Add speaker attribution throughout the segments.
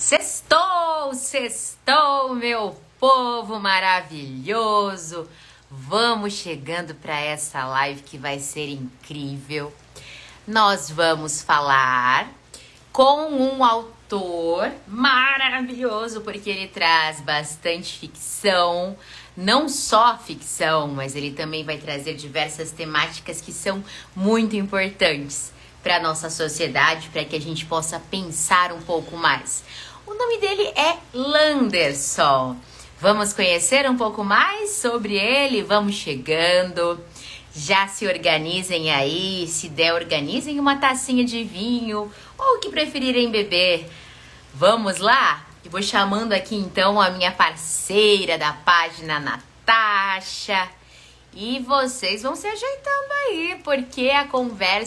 Speaker 1: Sextou, sextou, meu povo maravilhoso. Vamos chegando para essa live que vai ser incrível. Nós vamos falar com um autor maravilhoso, porque ele traz bastante ficção, não só ficção, mas ele também vai trazer diversas temáticas que são muito importantes para a nossa sociedade, para que a gente possa pensar um pouco mais. O nome dele é Landerson. Vamos conhecer um pouco mais sobre ele? Vamos chegando. Já se organizem aí, se der, organizem uma tacinha de vinho ou o que preferirem beber. Vamos lá? Eu vou chamando aqui então a minha parceira da página, Natasha. E vocês vão se ajeitando aí, porque a conversa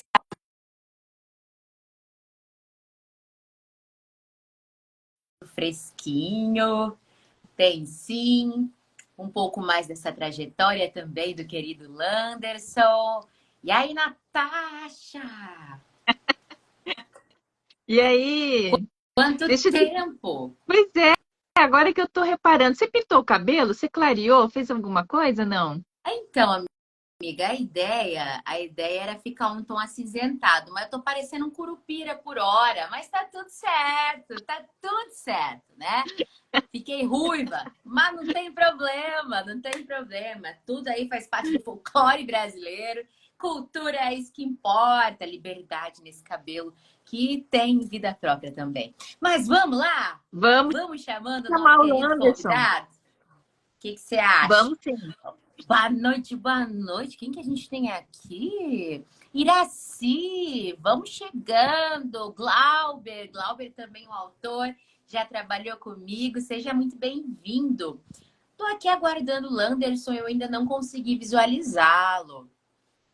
Speaker 1: fresquinho, tem sim um pouco mais dessa trajetória também do querido Landerson. E aí, Natasha?
Speaker 2: E aí?
Speaker 1: Quanto
Speaker 2: Deixa eu...
Speaker 1: tempo?
Speaker 2: Pois é, agora que eu tô reparando. Você pintou o cabelo? Você clareou? Fez alguma coisa? Não?
Speaker 1: Então, amiga, a ideia era ficar um tom acinzentado, mas eu tô parecendo um curupira por hora, mas tá tudo certo, né? Fiquei ruiva, mas não tem problema, não tem problema. Tudo aí faz parte do folclore brasileiro. Cultura é isso que importa, liberdade nesse cabelo que tem vida própria também. Mas vamos lá?
Speaker 2: Vamos
Speaker 1: Vamos chamando o
Speaker 2: chamar
Speaker 1: nosso
Speaker 2: o
Speaker 1: querido
Speaker 2: Landerson.
Speaker 1: convidado? O que você acha?
Speaker 2: Vamos sim.
Speaker 1: Boa noite, boa noite. Quem que a gente tem aqui? Iraci, vamos chegando. Glauber também um autor, já trabalhou comigo. Seja muito bem-vindo. Tô aqui aguardando o Landerson, eu ainda não consegui visualizá-lo.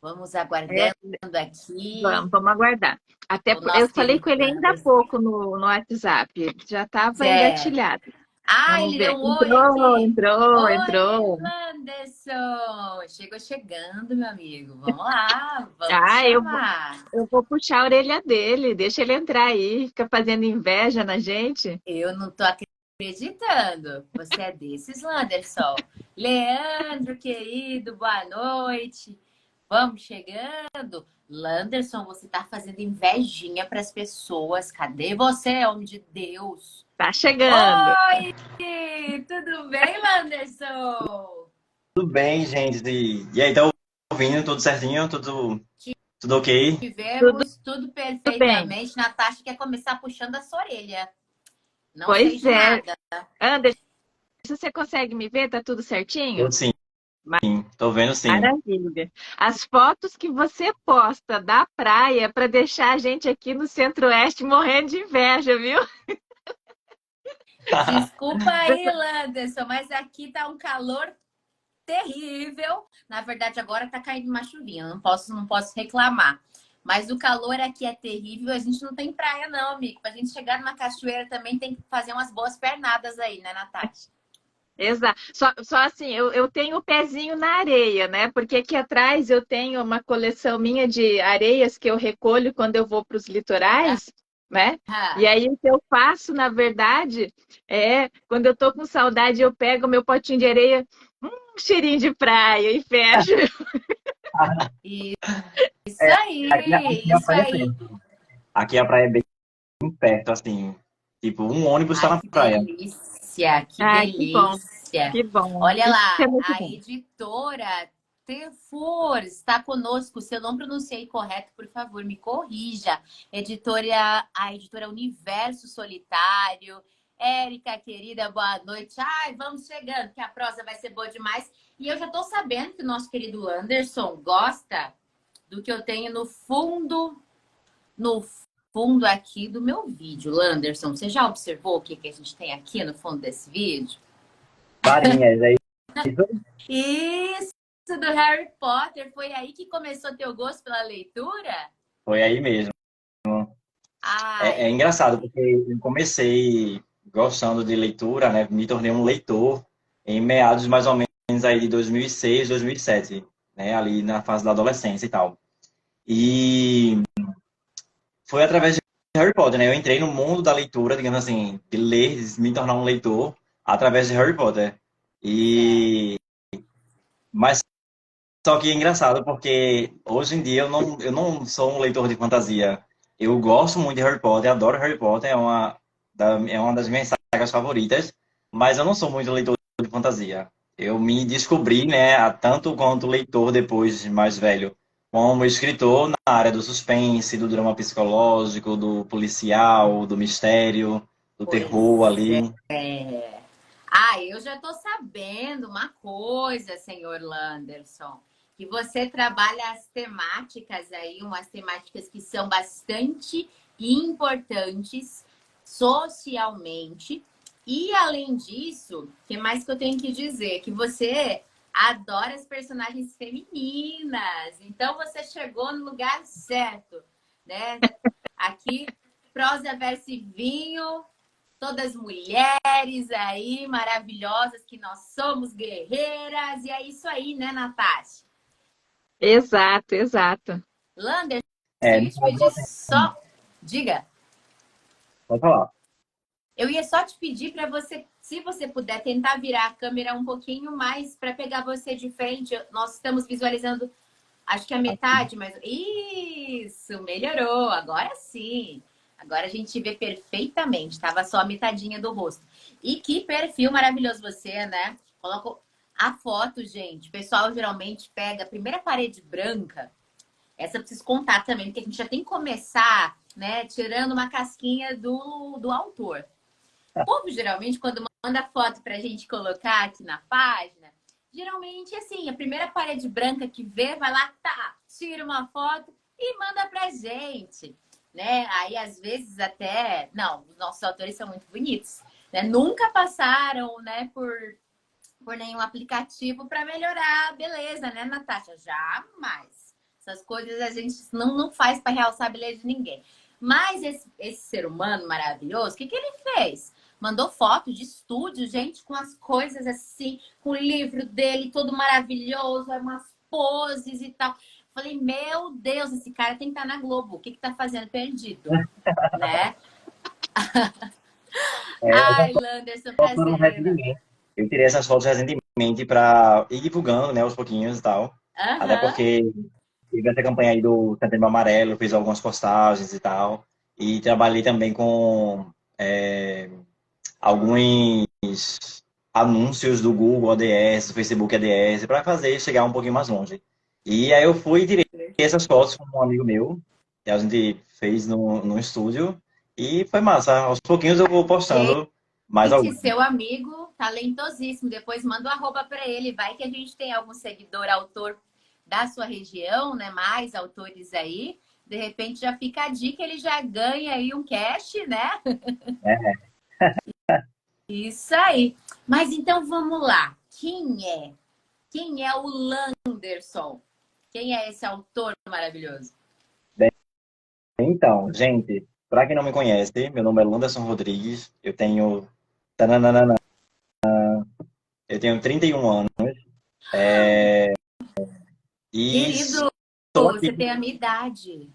Speaker 1: Vamos
Speaker 2: É,
Speaker 1: aguardando aqui
Speaker 2: vamos aguardar.
Speaker 1: o
Speaker 2: Eu
Speaker 1: nosso
Speaker 2: falei
Speaker 1: querido
Speaker 2: com ele ainda há
Speaker 1: Landerson.
Speaker 2: pouco no WhatsApp. Já estava
Speaker 1: É.
Speaker 2: engatilhado.
Speaker 1: Ah,
Speaker 2: Vamos
Speaker 1: ele deu
Speaker 2: ver.
Speaker 1: um oi
Speaker 2: Entrou,
Speaker 1: aqui.
Speaker 2: entrou,
Speaker 1: Oi,
Speaker 2: entrou.
Speaker 1: Landerson. Chegou chegando, meu amigo. Vamos lá, vamos
Speaker 2: Ah,
Speaker 1: chamar.
Speaker 2: eu vou puxar a orelha dele. Deixa ele entrar aí. Fica fazendo inveja na gente.
Speaker 1: Eu não tô acreditando. Você é desses, Landerson. Leandro, querido, boa noite. Vamos chegando. Landerson, você tá fazendo invejinha para as pessoas. Cadê você, homem de Deus?
Speaker 2: Tá chegando.
Speaker 1: Oi! Tudo bem, Landerson?
Speaker 3: Tudo bem, gente? E aí, tá ouvindo? Tudo certinho? Tudo ok?
Speaker 2: Tudo
Speaker 1: Tivemos tudo
Speaker 2: bem.
Speaker 1: perfeitamente. Natasha quer começar puxando a sua orelha. Não sei
Speaker 2: Pois
Speaker 1: de
Speaker 2: é.
Speaker 1: nada.
Speaker 2: Anderson, você consegue me ver? Tá tudo
Speaker 3: Tudo
Speaker 2: certinho?
Speaker 3: sim, tô vendo sim.
Speaker 2: Maravilha. As fotos que você posta da praia para deixar a gente aqui no Centro-Oeste morrendo de inveja, viu?
Speaker 1: Desculpa aí, Landerson, mas aqui tá um calor terrível. Na verdade, agora tá caindo uma chuvinha. Não posso reclamar. Mas o calor aqui é terrível. A gente não tem praia, não, amigo. Pra gente chegar numa cachoeira também tem que fazer umas boas pernadas aí, né, Natasha?
Speaker 2: Exato. Só assim, eu tenho o pezinho na areia, né? Porque aqui atrás eu tenho uma coleção minha de areias que eu recolho quando eu vou para os litorais, né? E
Speaker 1: Ah,
Speaker 2: aí o que eu faço, na verdade, é quando eu tô com saudade, eu pego meu potinho de areia, um cheirinho de praia e fecho.
Speaker 1: isso aí,
Speaker 3: Aqui a
Speaker 1: isso
Speaker 3: praia é
Speaker 1: aí.
Speaker 3: perto. Aqui a praia é bem perto, assim. Tipo, um ônibus tá
Speaker 1: Ai,
Speaker 3: na
Speaker 1: que
Speaker 3: praia.
Speaker 1: delícia, que
Speaker 2: Ai, que bom,
Speaker 1: delícia.
Speaker 2: que bom.
Speaker 1: Olha
Speaker 2: Isso é
Speaker 1: lá,
Speaker 2: muito
Speaker 1: a
Speaker 2: bom.
Speaker 1: editora Tefor está conosco. Se eu não pronunciei correto, por favor, me corrija. A editora Universo Solitário. Érica, querida, boa noite. Ai, vamos chegando, que a prosa vai ser boa demais. E eu já estou sabendo que o nosso querido Anderson gosta do que eu tenho no fundo aqui do meu vídeo. Landerson, você já observou o que a gente tem aqui no fundo desse vídeo?
Speaker 3: Varinhas, aí.
Speaker 1: Isso, do Harry Potter. Foi aí que começou teu gosto pela leitura?
Speaker 3: Foi aí mesmo. É
Speaker 1: Ai,
Speaker 3: engraçado, porque eu comecei gostando de leitura, né? Me tornei um leitor em meados mais ou menos aí de 2006, 2007, né? Ali na fase da adolescência e tal. E foi através Harry Potter, né? Eu entrei no mundo da leitura, digamos assim, de ler, de me tornar um leitor através de Harry Potter.
Speaker 1: Certo.
Speaker 3: E mas só que é engraçado porque hoje em dia eu não sou um leitor de fantasia. Eu gosto muito de Harry Potter, adoro Harry Potter, é uma das minhas sagas favoritas, mas eu não sou muito leitor de fantasia. Eu me descobri, né, tanto quanto leitor depois mais velho, como escritor na área do suspense, do drama psicológico, do policial, do mistério, do terror
Speaker 1: Pois
Speaker 3: ali.
Speaker 1: é. Ah, eu já estou sabendo uma coisa, senhor Landerson, que você trabalha as temáticas aí, umas temáticas que são bastante importantes socialmente. E além disso, o que mais que eu tenho que dizer? Que você adora as personagens femininas. Então você chegou no lugar certo, né? Aqui, prosa, verso e vinho, todas mulheres aí, maravilhosas, que nós somos guerreiras. E é isso aí, né, Natasha?
Speaker 2: Exato, exato.
Speaker 1: Lander,
Speaker 3: É,
Speaker 1: eu ia te pedir só. Diga.
Speaker 3: pode falar.
Speaker 1: Eu ia só te pedir para você, se você puder, tentar virar a câmera um pouquinho mais para pegar você de frente. Nós estamos visualizando, acho que a metade, mas. Isso, melhorou. Agora sim. Agora a gente vê perfeitamente. Tava só a metadinha do rosto. E que perfil maravilhoso você, né? Colocou a foto, gente. O pessoal geralmente pega a primeira parede branca. Essa eu preciso contar também, porque a gente já tem que começar, né, tirando uma casquinha do autor. O povo, geralmente, quando manda foto pra gente colocar aqui na página, geralmente, assim, a primeira parede branca que vê, vai lá, tá, tira uma foto e manda pra gente, né? Aí, às vezes, até... Não, os nossos autores são muito bonitos, né? Nunca passaram, né, por nenhum aplicativo para melhorar a beleza, né, Natasha? Jamais. Essas coisas a gente não faz para realçar a beleza de ninguém. Mas esse ser humano maravilhoso, o que ele fez? Mandou foto de estúdio, gente, com as coisas assim, com o livro dele todo maravilhoso, umas poses e tal. Falei, meu Deus, esse cara tem que estar na Globo. O que tá fazendo perdido? Né?
Speaker 3: É,
Speaker 1: Ai, Landerson,
Speaker 3: foram
Speaker 1: prazer.
Speaker 3: recentemente. Eu tirei essas fotos recentemente para ir divulgando, né, aos pouquinhos e tal. Até
Speaker 1: Aham.
Speaker 3: porque teve essa campanha aí do Setembro Amarelo, fiz algumas postagens e tal. E trabalhei também com alguns anúncios do Google ADS, do Facebook ADS, para fazer chegar um pouquinho mais longe. E aí eu fui e tirei essas fotos com um amigo meu, que a gente fez no estúdio. E foi massa. Aos pouquinhos eu vou postando mais
Speaker 1: Gente,
Speaker 3: alguns.
Speaker 1: seu amigo talentosíssimo. Depois manda o arroba para ele. Vai que a gente tem algum seguidor, autor da sua região, né? Mais autores aí. De repente já fica a dica, ele já ganha aí um cash, né? Isso aí. Mas então vamos lá. Quem é? Quem é o Landerson? Quem é esse autor maravilhoso?
Speaker 3: Então, gente, para quem não me conhece, meu nome é Landerson Rodrigues, tananana, eu tenho 31 anos e
Speaker 1: Querido,
Speaker 3: estou aqui,
Speaker 1: você tem a minha idade.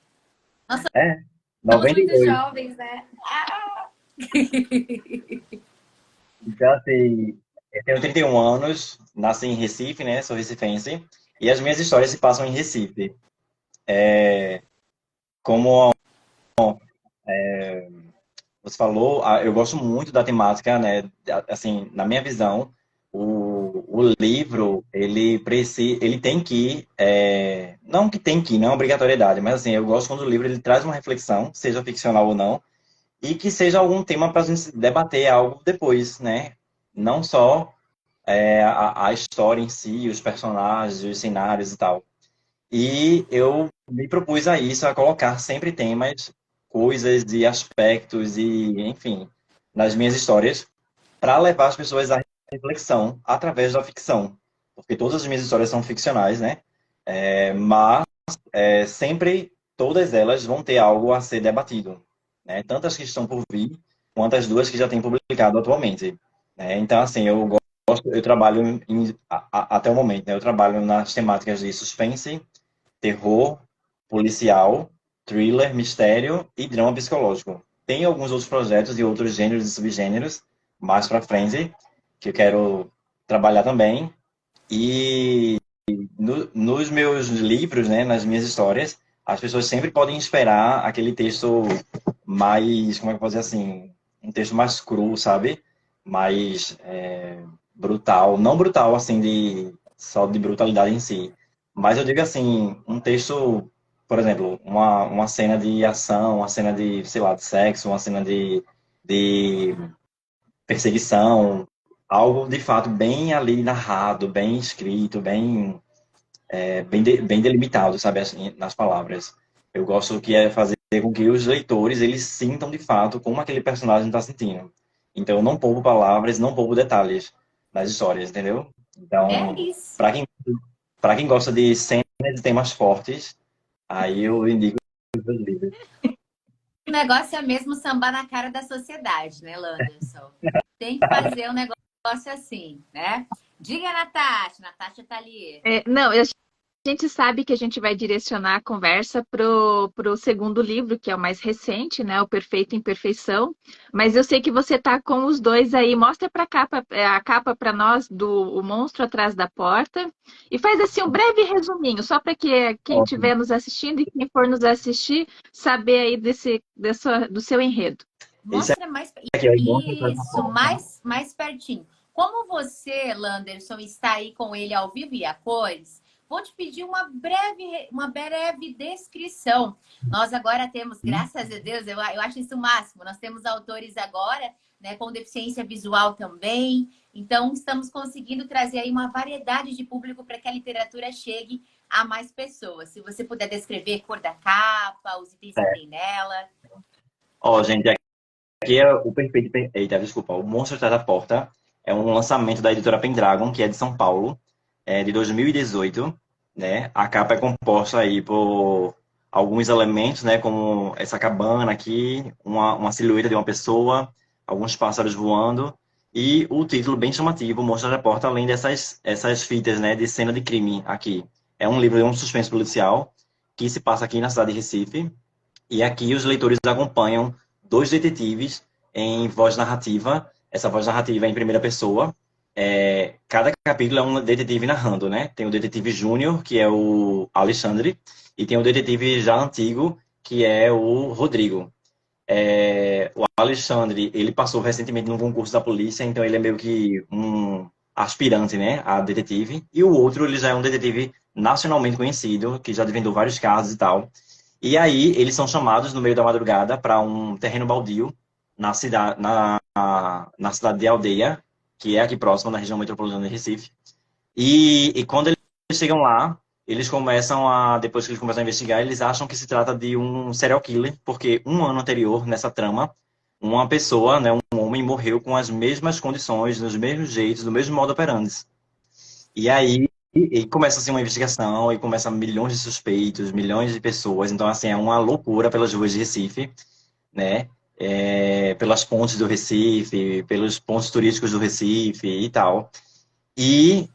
Speaker 3: é,
Speaker 1: Somos muito
Speaker 3: 92.
Speaker 1: jovens, né? Ah!
Speaker 3: Então, assim, eu tenho 31 anos, nasci em Recife, né? Sou recifense, e as minhas histórias se passam em Recife. Como você falou, eu gosto muito da temática, né? Assim, na minha visão, o livro, ele tem que, não que tem que, não é obrigatoriedade, mas assim, eu gosto quando o livro ele traz uma reflexão, seja ficcional ou não, e que seja algum tema para a gente debater algo depois, né? Não só a história em si, os personagens, os cenários e tal. E eu me propus a isso, a colocar sempre temas, coisas e aspectos e, enfim, nas minhas histórias, para levar as pessoas à reflexão através da ficção. Porque todas as minhas histórias são ficcionais, né? Mas sempre todas elas vão ter algo a ser debatido, né? Tanto as que estão por vir, quanto as duas que já têm publicado atualmente. Né? Então, assim, eu trabalho até o momento, né? Eu trabalho nas temáticas de suspense, terror, policial, thriller, mistério e drama psicológico. Tem alguns outros projetos e outros gêneros e subgêneros mais pra frente que eu quero trabalhar também. E nos meus livros, né, nas minhas histórias, as pessoas sempre podem esperar aquele texto mais, como é que eu posso dizer assim, um texto mais cru, sabe? Mais brutal, não brutal assim de só de brutalidade em si, mas eu digo assim, um texto, por exemplo, uma cena de ação, uma cena de, sei lá, de sexo, uma cena de perseguição, algo de fato bem ali narrado, bem escrito, bem delimitado, sabe, assim, nas palavras. Eu gosto que é fazer com que os leitores eles sintam de fato como aquele personagem está sentindo. Então, eu não poupo palavras, não poupo detalhes nas histórias, entendeu?
Speaker 1: É
Speaker 3: Então,
Speaker 1: isso.
Speaker 3: para quem gosta de cenas e temas fortes, aí eu indico os meus livros.
Speaker 1: O negócio é mesmo sambar na cara da sociedade, né, Landerson? Tem que fazer um negócio assim, né? Diga, Natasha. Natasha tá ali.
Speaker 2: Não, a gente sabe que a gente vai direcionar a conversa pro segundo livro, que é o mais recente, né? O Perfeito Imperfeição. Mas eu sei que você tá com os dois aí. Mostra a capa para nós do O Monstro Atrás da Porta. E faz assim um breve resuminho, só para que quem
Speaker 3: Ótimo.
Speaker 2: estiver nos assistindo e quem for nos assistir saber aí do seu enredo.
Speaker 3: Esse
Speaker 1: Mostra mais.
Speaker 3: aqui é o Monstro Atrás da
Speaker 1: Isso,
Speaker 3: Porta.
Speaker 1: mais pertinho. Como você, Landerson, está aí com ele ao vivo e a cores, vou te pedir uma breve descrição. Nós agora temos, graças a Deus, eu acho isso o máximo. Nós temos autores agora, né, com deficiência visual também. Então, estamos conseguindo trazer aí uma variedade de público para que a literatura chegue a mais pessoas. Se você puder descrever a cor da capa, os itens que
Speaker 3: É.
Speaker 1: tem nela.
Speaker 3: Ó, gente, aqui é o Perfeito. Eita, desculpa. O Monstro Atrás da Porta é um lançamento da editora Pendragon, que é de São Paulo, de 2018, né? A capa é composta aí por alguns elementos, né? Como essa cabana aqui, uma silhueta de uma pessoa, alguns pássaros voando e o título bem chamativo, Monstro Atrás da Porta, além essas fitas, né? De cena de crime aqui. É um livro de um suspense policial que se passa aqui na cidade de Recife. E aqui os leitores acompanham dois detetives em voz narrativa. Essa voz narrativa é em primeira pessoa. Cada capítulo é um detetive narrando, né? Tem o detetive júnior, que é o Alexandre, e tem o detetive já antigo, que é o Rodrigo. O Alexandre, ele passou recentemente num concurso da polícia, então ele é meio que um aspirante, né, a detetive. E o outro, ele já é um detetive nacionalmente conhecido, que já desvendou vários casos e tal. E aí, eles são chamados no meio da madrugada para um terreno baldio na cidade de Aldeia, que é aqui próxima, na região metropolitana de Recife. E quando eles chegam lá, depois que eles começam a investigar, eles acham que se trata de um serial killer, porque um ano anterior, nessa trama, uma pessoa, né, um homem, morreu com as mesmas condições, nos mesmos jeitos, do mesmo modo operandi. E aí e começa assim uma investigação e começa milhões de suspeitos, milhões de pessoas. Então, assim, é uma loucura pelas ruas de Recife, né? Pelas pontes do Recife, pelos pontos turísticos do Recife e tal. E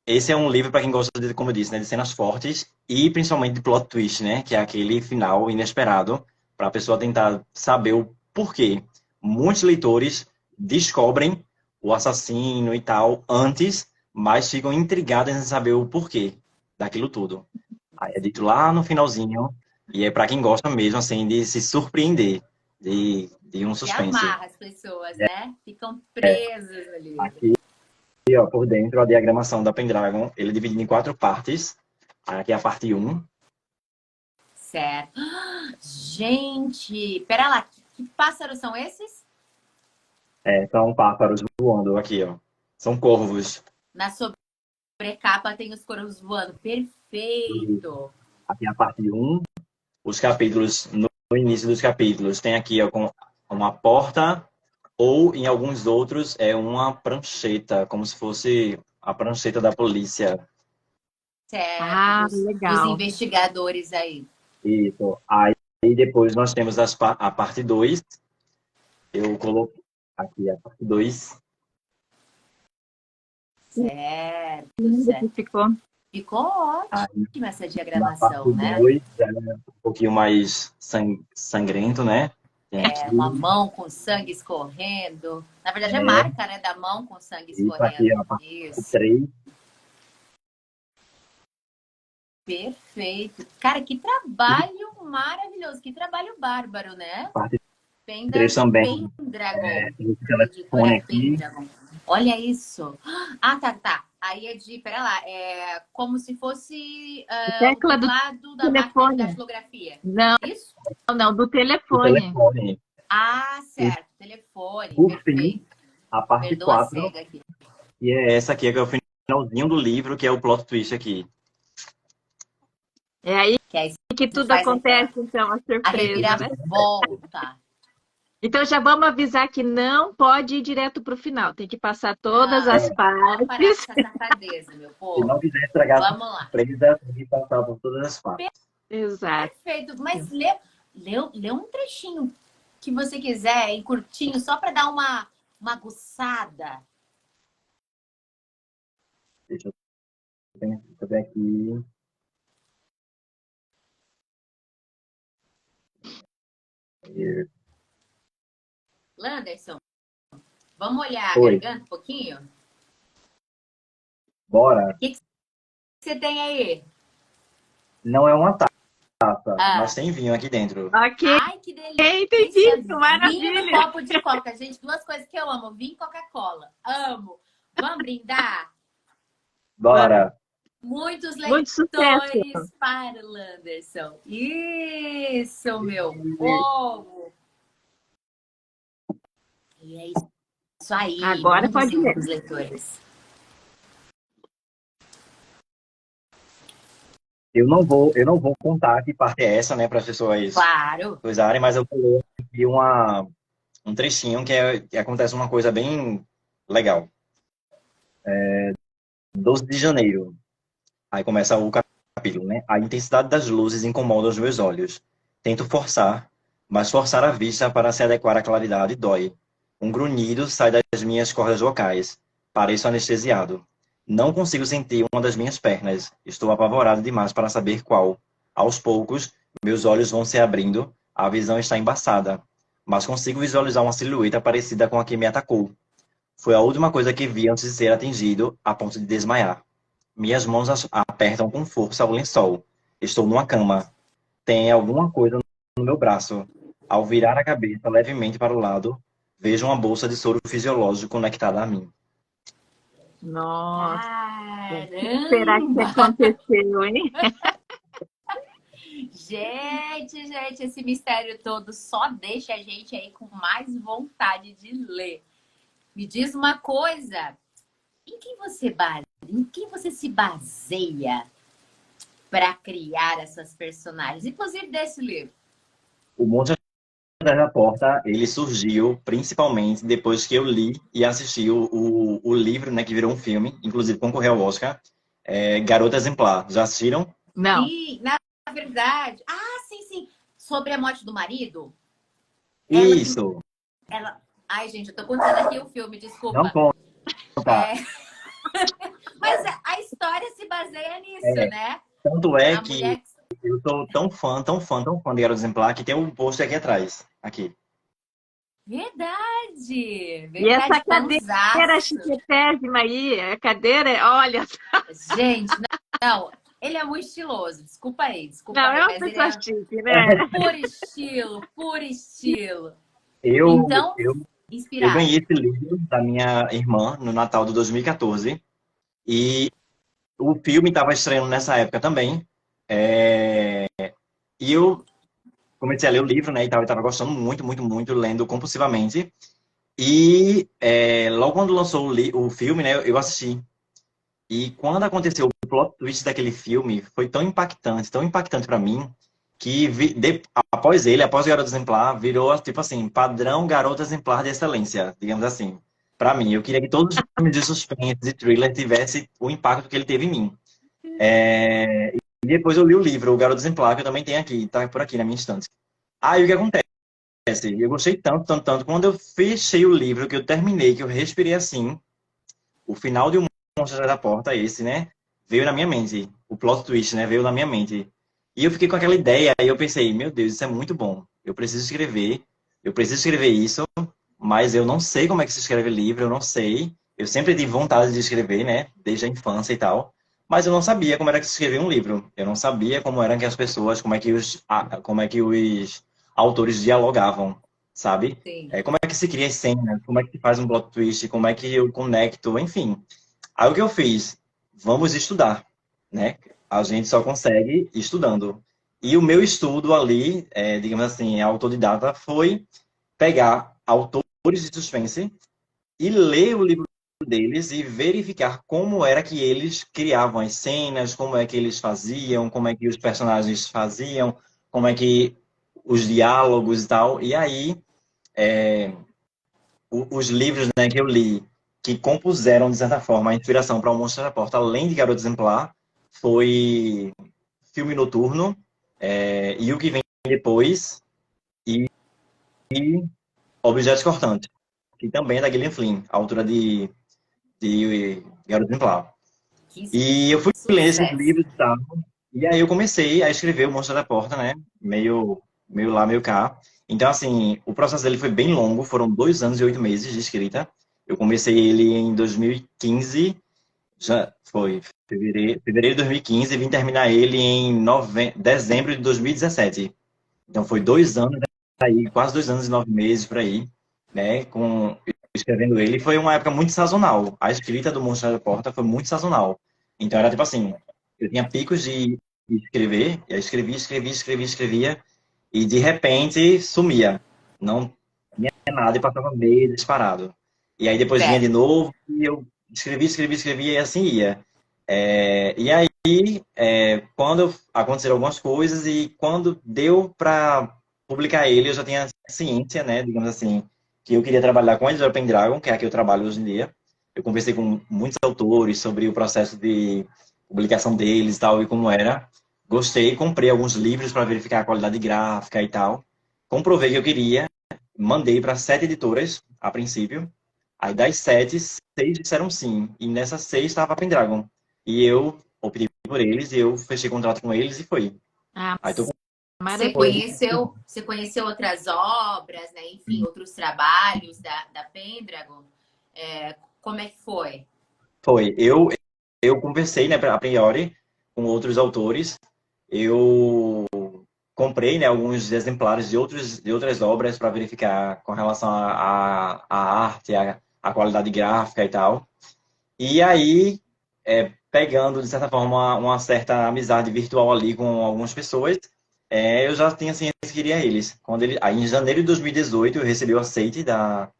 Speaker 3: esse é um livro para quem gosta, de, como eu disse, né, de cenas fortes e principalmente de plot twist, né? Que é aquele final inesperado para a pessoa tentar saber o porquê. Muitos leitores descobrem o assassino e tal antes, mas ficam intrigados em saber o porquê daquilo tudo. Aí é dito lá no finalzinho, e é para quem gosta mesmo, assim, de se surpreender de um
Speaker 1: E
Speaker 3: suspense.
Speaker 1: amarra as pessoas, né? Ficam presas no livro.
Speaker 3: Aqui, ó, por dentro, a diagramação da Pendragon, ele é dividido em 4 partes. Aqui é a parte 1.
Speaker 1: Certo. Gente, pera lá, que pássaros são esses?
Speaker 3: São pássaros voando aqui, ó. São corvos.
Speaker 1: Na sobrecapa tem os corvos voando.
Speaker 3: E
Speaker 1: Perfeito.
Speaker 3: aqui é a parte 1. Os capítulos, no início dos capítulos, tem aqui ó, com uma porta, ou em alguns outros é uma prancheta, como se fosse a prancheta da polícia.
Speaker 1: Certo,
Speaker 2: Ah,
Speaker 1: dos
Speaker 2: legal.
Speaker 1: investigadores aí.
Speaker 3: Isso. Aí depois nós temos a parte 2. Eu coloquei aqui a parte 2.
Speaker 1: Certo,
Speaker 2: Lindo que
Speaker 1: certo.
Speaker 2: ficou.
Speaker 1: Ficou
Speaker 3: Aí,
Speaker 1: ótima essa
Speaker 3: na parte
Speaker 1: diagramação, né?
Speaker 3: 2 é um pouquinho mais sangrento, né? Tem
Speaker 1: É uma
Speaker 3: aqui,
Speaker 1: mão com sangue escorrendo. Na verdade, é
Speaker 3: é,
Speaker 1: marca, né, da mão com sangue
Speaker 3: isso aqui é
Speaker 1: escorrendo.
Speaker 3: a parte
Speaker 1: Isso.
Speaker 3: 3.
Speaker 1: Perfeito. Cara, que trabalho maravilhoso. Que trabalho bárbaro,
Speaker 3: A
Speaker 1: né?
Speaker 3: parte 3
Speaker 1: Fenda
Speaker 3: também,
Speaker 1: Pendragon.
Speaker 3: tem esse
Speaker 1: Editora
Speaker 3: telefone aqui.
Speaker 1: Pendragon. Olha isso. Ah, tá, tá. Aí é de, pera lá, é como se fosse o
Speaker 2: Tecla do
Speaker 1: teclado da máquina de
Speaker 2: telefone.
Speaker 1: datilografia.
Speaker 2: Não,
Speaker 1: Isso?
Speaker 2: não, do
Speaker 3: O
Speaker 2: telefone.
Speaker 3: telefone.
Speaker 1: Ah,
Speaker 3: E,
Speaker 1: certo. Telefone.
Speaker 3: por fim,
Speaker 1: Perfeito.
Speaker 3: a parte
Speaker 1: Perdoa a
Speaker 3: 4,
Speaker 1: cega aqui.
Speaker 3: e é essa aqui, que é o finalzinho do livro, que é o plot twist aqui.
Speaker 2: É aí
Speaker 1: Que aí
Speaker 2: que
Speaker 1: a gente
Speaker 2: tudo
Speaker 1: faz
Speaker 2: acontece, então, a
Speaker 1: a
Speaker 2: surpresa, né?
Speaker 1: reviravolta.
Speaker 2: Então já vamos avisar que não pode ir direto para o final, tem que passar todas
Speaker 1: Não,
Speaker 2: as
Speaker 3: É,
Speaker 1: vamos parar com
Speaker 2: partes.
Speaker 1: essa safadeza, meu
Speaker 3: se não
Speaker 1: povo.
Speaker 3: quiser estragar a
Speaker 1: Vamos lá.
Speaker 3: surpresa, tem que passar por todas as partes.
Speaker 2: Exato.
Speaker 1: Perfeito. Mas lê um trechinho que você quiser, em curtinho, só para dar uma aguçada.
Speaker 3: Deixa eu ver aqui.
Speaker 1: Landerson, vamos olhar a
Speaker 3: Oi,
Speaker 1: garganta um pouquinho? O
Speaker 3: bora.
Speaker 1: que você tem aí?
Speaker 3: Não é uma taça, mas
Speaker 1: Ah,
Speaker 3: tem vinho aqui dentro.
Speaker 2: Ok,
Speaker 1: ai, que delícia!
Speaker 2: entendi,
Speaker 1: Vinho no
Speaker 2: maravilha.
Speaker 1: copo de coca. Gente, duas coisas que eu amo: vinho e Coca-Cola. Amo. Vamos brindar?
Speaker 3: Bora.
Speaker 1: Muitos
Speaker 2: Muito sucesso.
Speaker 1: leitores para o Landerson. Isso, meu povo. E é isso aí.
Speaker 2: Agora
Speaker 1: Muitos
Speaker 2: pode ler.
Speaker 1: leitores.
Speaker 3: Eu não vou contar que parte é essa, né, para as pessoas
Speaker 1: Claro.
Speaker 3: usarem, mas eu vou ler aqui um trechinho que acontece uma coisa bem legal. 12 de janeiro. Aí começa o capítulo, né? A intensidade das luzes incomoda os meus olhos. Tento forçar, mas forçar a vista para se adequar à claridade dói. Um grunhido sai das minhas cordas vocais. Pareço anestesiado. Não consigo sentir uma das minhas pernas. Estou apavorado demais para saber qual. Aos poucos, meus olhos vão se abrindo. A visão está embaçada. Mas consigo visualizar uma silhueta parecida com a que me atacou. Foi a última coisa que vi antes de ser atingido, a ponto de desmaiar. Minhas mãos apertam com força o lençol. Estou numa cama. Tem alguma coisa no meu braço. Ao virar a cabeça levemente para o lado, vejo uma bolsa de soro fisiológico conectada a mim.
Speaker 2: Nossa, o que será que
Speaker 1: Caramba!
Speaker 2: aconteceu, hein?
Speaker 1: Gente, esse mistério todo só deixa a gente aí com mais vontade de ler. Me diz uma coisa, em quem você se baseia para criar essas personagens, inclusive desse livro?
Speaker 3: O Monstro Atrás da Porta, ele surgiu principalmente depois que eu li e assisti o livro, né, que virou um filme, inclusive concorreu ao Oscar, Garota Exemplar. Já assistiram?
Speaker 2: Não.
Speaker 1: Sim, na verdade. Ah, sim, sim. Sobre a morte do marido. Ela,
Speaker 3: Isso.
Speaker 1: ela. Ai, gente, eu tô contando aqui o filme,
Speaker 3: Não
Speaker 1: desculpa.
Speaker 3: conta.
Speaker 1: É, mas a história se baseia nisso,
Speaker 3: É,
Speaker 1: né?
Speaker 3: tanto é
Speaker 1: A
Speaker 3: que
Speaker 1: mulher que...
Speaker 3: eu sou tão fã, tão fã, tão fã de Garota Exemplar que tem um post aqui atrás. Aqui.
Speaker 1: Verdade!
Speaker 2: E essa
Speaker 1: Verdade,
Speaker 2: cadeira
Speaker 1: fanzaço.
Speaker 2: chiquetésima aí, a cadeira, olha,
Speaker 1: Gente, não, ele é muito estiloso. Desculpa
Speaker 2: não,
Speaker 1: aí,
Speaker 2: é uma
Speaker 1: mas ele
Speaker 2: pessoa
Speaker 1: é
Speaker 2: chique, né?
Speaker 1: por estilo, por estilo.
Speaker 3: Eu,
Speaker 1: Então,
Speaker 3: eu, eu
Speaker 1: inspirado.
Speaker 3: ganhei esse livro da minha irmã no Natal de 2014 e o filme estava estreando nessa época também. E eu comecei a ler o livro, né, e tal, e estava gostando muito, muito, muito, lendo compulsivamente. E logo quando lançou o filme, né, eu assisti. E quando aconteceu o plot twist daquele filme, foi tão impactante para mim, que após Garota Exemplar, virou, tipo assim, padrão Garota Exemplar de excelência, digamos assim. Para mim, eu queria que todos os filmes de suspense, de thriller, tivessem o impacto que ele teve em mim. E depois eu li o livro, O Garoto Exemplar, que eu também tenho aqui, tá por aqui na minha estante. Aí o que acontece? Eu gostei tanto, tanto, tanto. Quando eu fechei o livro, que eu terminei, que eu respirei assim, o final de O Monstro Atrás da Porta, esse, né? veio na minha mente. O plot twist, né? Veio na minha mente. E eu fiquei com aquela ideia, e eu pensei, meu Deus, isso é muito bom. Eu preciso escrever isso, mas eu não sei como é que se escreve livro, eu não sei. Eu sempre tive vontade de escrever, né? Desde a infância e tal. Mas eu não sabia como era que se escrevia um livro. Eu não sabia como eram que as pessoas, como é que os autores dialogavam, sabe?
Speaker 1: Sim.
Speaker 3: Como é que se cria as cenas, como é que se faz um plot twist, como é que eu conecto, enfim. Aí o que eu fiz? Vamos estudar, né? A gente só consegue estudando. E o meu estudo ali, digamos assim, autodidata, foi pegar autores de suspense e ler o livro deles e verificar como era que eles criavam as cenas, como é que eles faziam, como é que os personagens faziam, como é que os diálogos e tal. E aí, os livros, né, que eu li, que compuseram, de certa forma, a inspiração para o Monstro da Porta, além de Garota Exemplar, foi Filme Noturno, e o que vem depois, e Objetos Cortantes, que também é da Gillian Flynn, a autora de Garota Exemplar.
Speaker 1: Que
Speaker 3: E eu fui lendo esses
Speaker 1: sucesso.
Speaker 3: livros e tal, e aí eu comecei a escrever o Monstro da Porta, né? Meio lá, meio cá. Então, assim, o processo dele foi bem longo, foram 2 anos e 8 meses de escrita. Eu comecei ele em 2015, já foi fevereiro de 2015, e vim terminar ele em dezembro de 2017. Então, foi 2 anos aí, quase 2 anos e 9 meses por aí, né? Escrevendo ele. Foi uma época muito sazonal. A escrita do Monstro da Porta foi muito sazonal. Então, era tipo assim: eu tinha picos de escrever, e aí escrevia, e de repente sumia. Não tinha nada e passava meses parado. E aí depois vinha de
Speaker 1: Certo.
Speaker 3: novo, e eu escrevia, e assim ia. E aí, quando aconteceram algumas coisas e quando deu para publicar ele, eu já tinha ciência, né, digamos assim, que eu queria trabalhar com a editora Pendragon, que é a que eu trabalho hoje em dia. Eu conversei com muitos autores sobre o processo de publicação deles e tal, e como era. Gostei, comprei alguns livros para verificar a qualidade gráfica e tal. Comprovei que eu queria, mandei para 7 editoras, a princípio. Aí das 7, 6 disseram sim. E nessas 6 estava a Pendragon. E eu optei por eles, e eu fechei contrato com eles e foi.
Speaker 2: Ah,
Speaker 3: Aí tô
Speaker 1: Você
Speaker 3: com eles.
Speaker 1: conheceu, você conheceu outras obras, né? Enfim, outros trabalhos da Pendragon? Como é que foi?
Speaker 3: Foi. Eu conversei, né, a priori, com outros autores. Eu comprei, né, alguns exemplares de outras obras para verificar com relação à arte, à qualidade gráfica e tal. E aí, pegando, de certa forma, uma certa amizade virtual ali com algumas pessoas, eu já tinha ciência que queria eles. Aí, em janeiro de 2018, eu recebi o aceite da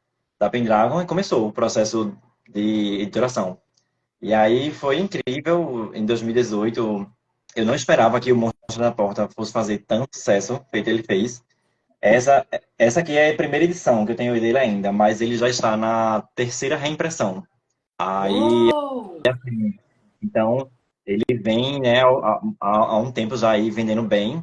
Speaker 3: Pendragon e começou o processo de editoração. E aí foi incrível. Em 2018, eu não esperava que o Monstro da Porta fosse fazer tanto sucesso, feito ele fez. Essa, essa aqui é a primeira edição que eu tenho dele ainda, mas ele já está na terceira reimpressão. Aí,
Speaker 1: Uou!
Speaker 3: então, ele vem, né, há um tempo já aí vendendo bem.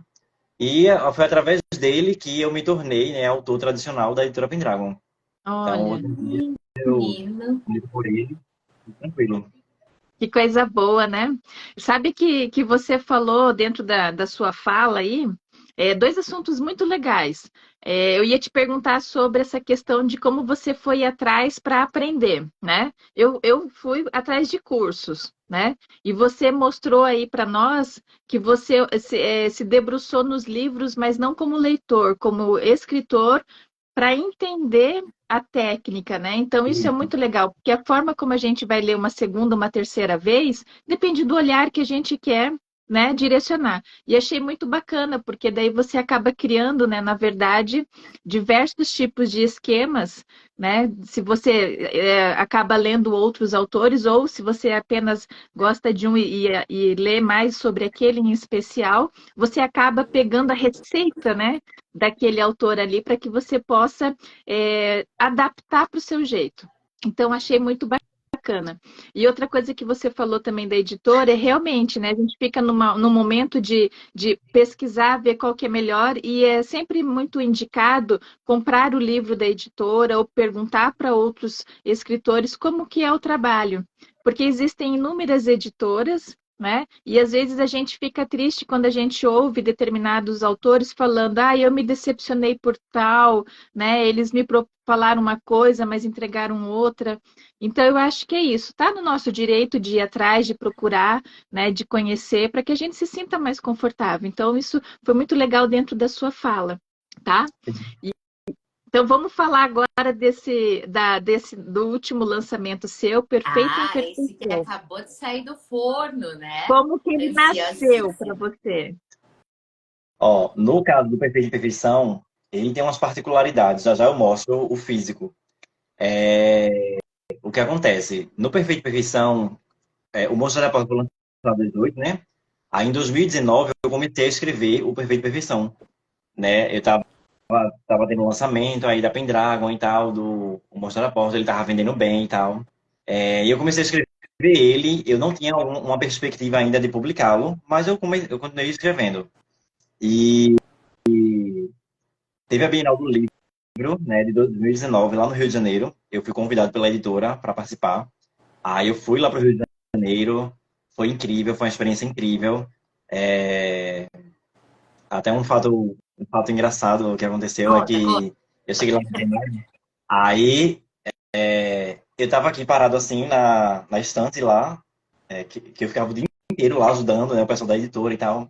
Speaker 3: E foi através dele que eu me tornei, né, autor tradicional da editora Pendragon. Então,
Speaker 2: olha,
Speaker 3: hoje em dia, eu
Speaker 1: Menino.
Speaker 3: lido por ele, tranquilo.
Speaker 2: que coisa boa, né? Sabe que você falou dentro da sua fala aí, dois assuntos muito legais. Eu ia te perguntar sobre essa questão de como você foi atrás para aprender, né? Eu fui atrás de cursos, né? E você mostrou aí para nós que você se debruçou nos livros, mas não como leitor, como escritor, para entender a técnica, né? Então, isso é muito legal, porque a forma como a gente vai ler uma segunda, uma terceira vez, depende do olhar que a gente quer, né, direcionar. E achei muito bacana, porque daí você acaba criando, né, na verdade, diversos tipos de esquemas, né? Se você acaba lendo outros autores, ou se você apenas gosta de um e lê mais sobre aquele em especial, você acaba pegando a receita, né, daquele autor ali para que você possa adaptar para o seu jeito. Então, achei muito bacana. E outra coisa que você falou também da editora é realmente, né? A gente fica num momento de pesquisar, ver qual que é melhor, e é sempre muito indicado comprar o livro da editora ou perguntar para outros escritores como que é o trabalho. Porque existem inúmeras editoras, né? E às vezes a gente fica triste quando a gente ouve determinados autores falando, ah, eu me decepcionei por tal, né? Eles me falaram uma coisa, mas entregaram outra. Então eu acho que é isso. Tá no nosso direito de ir atrás, de procurar, né? De conhecer, para que a gente se sinta mais confortável. Então isso foi muito legal dentro da sua fala, tá? Então vamos falar agora do último lançamento seu, Perfeita
Speaker 1: Ah, esse que
Speaker 2: Imperfeição.
Speaker 1: acabou de sair do forno, né?
Speaker 2: Como que ele nasceu para
Speaker 1: Ansiosíssima.
Speaker 2: você?
Speaker 3: Ó, no caso do Perfeito e Perfeição, ele tem umas particularidades. Já já eu mostro o físico. O que acontece? No Perfeito e Perfeição, o Monstro da Porta foi lançado em 2018, né? Aí em 2019 eu comecei a escrever o Perfeito e Perfeição, né? Tava tendo um lançamento aí da Pendragon e tal, do o Monstro da Porta, ele tava vendendo bem e tal. E eu comecei a escrever ele, eu não tinha uma perspectiva ainda de publicá-lo, mas eu continuei escrevendo. E teve a Bienal do Livro, né, de 2019, lá no Rio de Janeiro. Eu fui convidado pela editora para participar. Aí eu fui lá para o Rio de Janeiro, foi incrível, foi uma experiência incrível. É, Até um fato engraçado que aconteceu é
Speaker 1: Conta, conta.
Speaker 3: que eu cheguei lá no Janeiro, aí eu tava aqui parado assim na estante lá, que eu ficava o dia inteiro lá ajudando, né, o pessoal da editora e tal.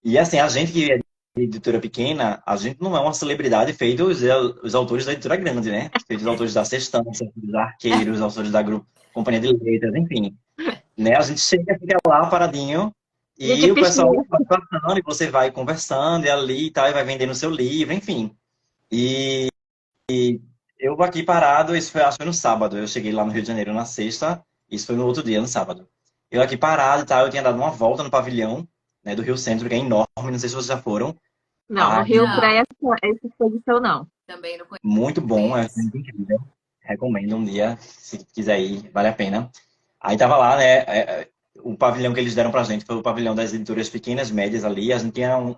Speaker 3: E assim, a gente que é de editora pequena, a gente não é uma celebridade feito os autores da editora grande, né? Feito os autores da Sextância, os Arqueiros, os autores da grupo, Companhia de Letras, enfim. Né? A gente chega, fica lá paradinho,
Speaker 2: A gente
Speaker 3: e
Speaker 2: é
Speaker 3: o pessoal
Speaker 2: peixinho.
Speaker 3: vai passando, e você vai conversando, e ali e tal, e vai vendendo o seu livro, enfim. E eu aqui parado, isso foi, acho que foi no sábado. Eu cheguei lá no Rio de Janeiro na sexta, isso foi no outro dia, no sábado. Eu aqui parado e tal, eu tinha dado uma volta no pavilhão, né, do Rio Centro, que é enorme, não sei se vocês já foram.
Speaker 2: Não, no
Speaker 3: Ah,
Speaker 2: Rio, para
Speaker 1: Não,
Speaker 2: essa exposição, não.
Speaker 1: também não
Speaker 3: muito bom, é
Speaker 1: conheço.
Speaker 3: muito incrível. Recomendo um dia, se quiser ir, vale a pena. Aí tava lá, né, o pavilhão que eles deram pra gente foi o pavilhão das editoras pequenas, médias ali. A gente tinha um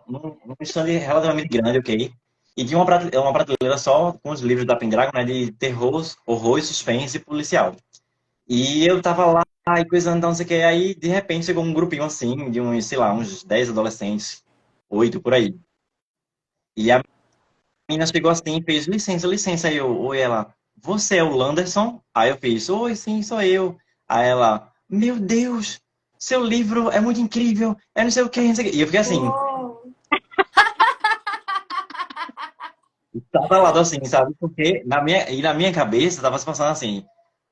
Speaker 3: stand relativamente grande, ok? E tinha uma prateleira só com os livros da Pendragon, né, de terror, horror, suspense e policial. E eu tava lá, e coisando, não sei o que, aí de repente chegou um grupinho assim, de uns, sei lá, uns 10 adolescentes, 8 por aí. E a menina chegou assim e fez, licença, licença. Aí eu, oi, ela, você é o Landerson? Aí eu fiz, oi, sim, sou eu. Aí ela, meu Deus, seu livro é muito incrível, é não sei o que, não sei o que. E eu fiquei assim,
Speaker 1: Uou.
Speaker 3: tava lado assim, sabe? Porque na minha cabeça tava se passando assim,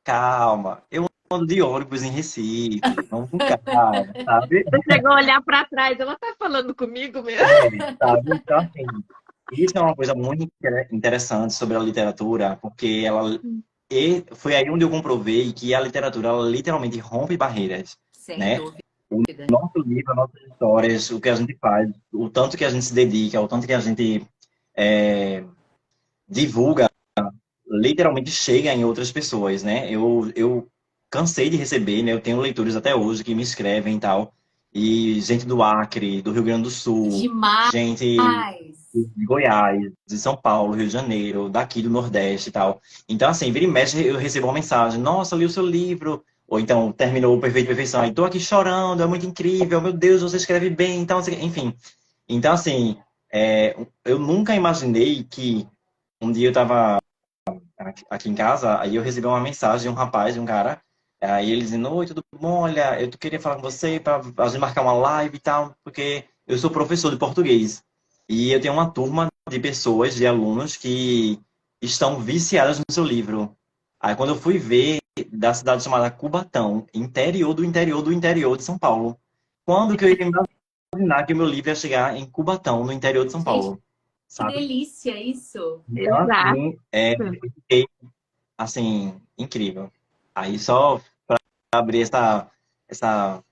Speaker 3: calma, eu ando de ônibus em Recife, vamos com calma, sabe?
Speaker 2: Você chegou a olhar para trás, ela tá falando comigo mesmo.
Speaker 3: Sabe? Então, assim, isso é uma coisa muito interessante sobre a literatura, porque foi aí onde eu comprovei que a literatura, ela literalmente rompe barreiras,
Speaker 1: Sem
Speaker 3: né?
Speaker 1: dúvida.
Speaker 3: O nosso livro, as nossas histórias, o que a gente faz, o tanto que a gente se dedica, o tanto que a gente é, divulga, literalmente chega em outras pessoas, né? Eu cansei de receber, né? Eu tenho leitores até hoje que me escrevem e tal, e gente do Acre, do Rio Grande do Sul,
Speaker 1: Demais.
Speaker 3: gente de Goiás, de São Paulo, Rio de Janeiro, daqui do Nordeste e tal. Então, assim, vira e mexe, eu recebo uma mensagem, nossa, li o seu livro, ou então, terminou o Perfeito Perfeição, aí tô aqui chorando, é muito incrível, meu Deus, você escreve bem, então, assim, enfim. Então, assim, eu nunca imaginei que um dia eu tava aqui em casa, aí eu recebi uma mensagem de um rapaz, de um cara, aí ele dizendo, oi, tudo bom? Olha, eu queria falar com você para a gente marcar uma live e tal, porque eu sou professor de português. E eu tenho uma turma de pessoas, de alunos, que estão viciadas no seu livro. Aí quando eu fui ver da cidade chamada Cubatão, interior do interior do interior de São Paulo, quando que eu ia imaginar que o meu livro ia chegar em Cubatão, no interior de São
Speaker 1: Gente,
Speaker 3: Paulo,
Speaker 1: que
Speaker 3: sabe?
Speaker 1: delícia isso.
Speaker 3: Então,
Speaker 2: Exato.
Speaker 3: assim, eu fiquei assim, incrível. Aí só para abrir essa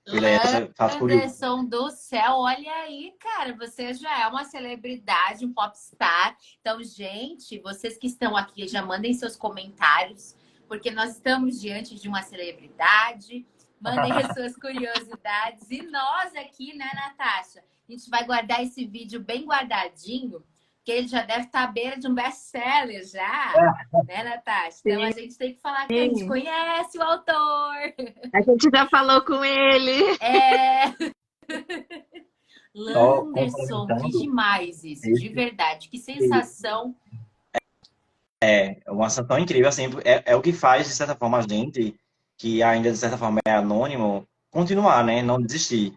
Speaker 3: coisa aí, esse fato curioso.
Speaker 1: Anderson do céu, olha aí, cara, você já é uma celebridade, um popstar. Então, gente, vocês que estão aqui, já mandem seus comentários, porque nós estamos diante de uma celebridade. Mandem as suas curiosidades. E nós aqui, né, Natasha? A gente vai guardar esse vídeo bem guardadinho, porque porque ele já deve estar à beira de um best-seller já, né, Natasha? Então a gente tem que falar que a gente
Speaker 2: Sim.
Speaker 1: conhece o autor.
Speaker 2: A gente já falou com ele.
Speaker 1: É,
Speaker 3: Só
Speaker 1: Landerson, que
Speaker 3: complementando,
Speaker 1: demais isso, de
Speaker 3: esse
Speaker 1: verdade, que sensação.
Speaker 3: é uma sensação incrível, assim, é o que faz, de certa forma, a gente, que ainda de certa forma é anônimo, continuar, né? Não desistir,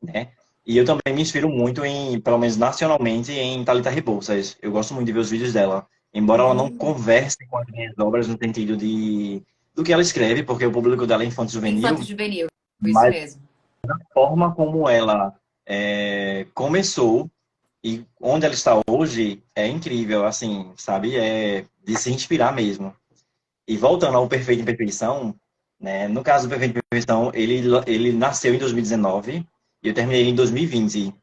Speaker 3: né? E eu também me inspiro muito em, pelo menos nacionalmente, em Thalita Rebouças. Eu gosto muito de ver os vídeos dela. Embora ela não converse com as minhas obras no sentido do que ela escreve, porque o público dela é
Speaker 1: Infanto
Speaker 3: infanto-juvenil,
Speaker 1: juvenil, isso
Speaker 3: mas
Speaker 1: mesmo.
Speaker 3: a forma como ela começou e onde ela está hoje é incrível, assim, sabe? É de se inspirar mesmo. E voltando ao Perfeito Imperfeição, né? No caso do Perfeito Imperfeição, ele nasceu em 2019 e eu terminei ele em 2020,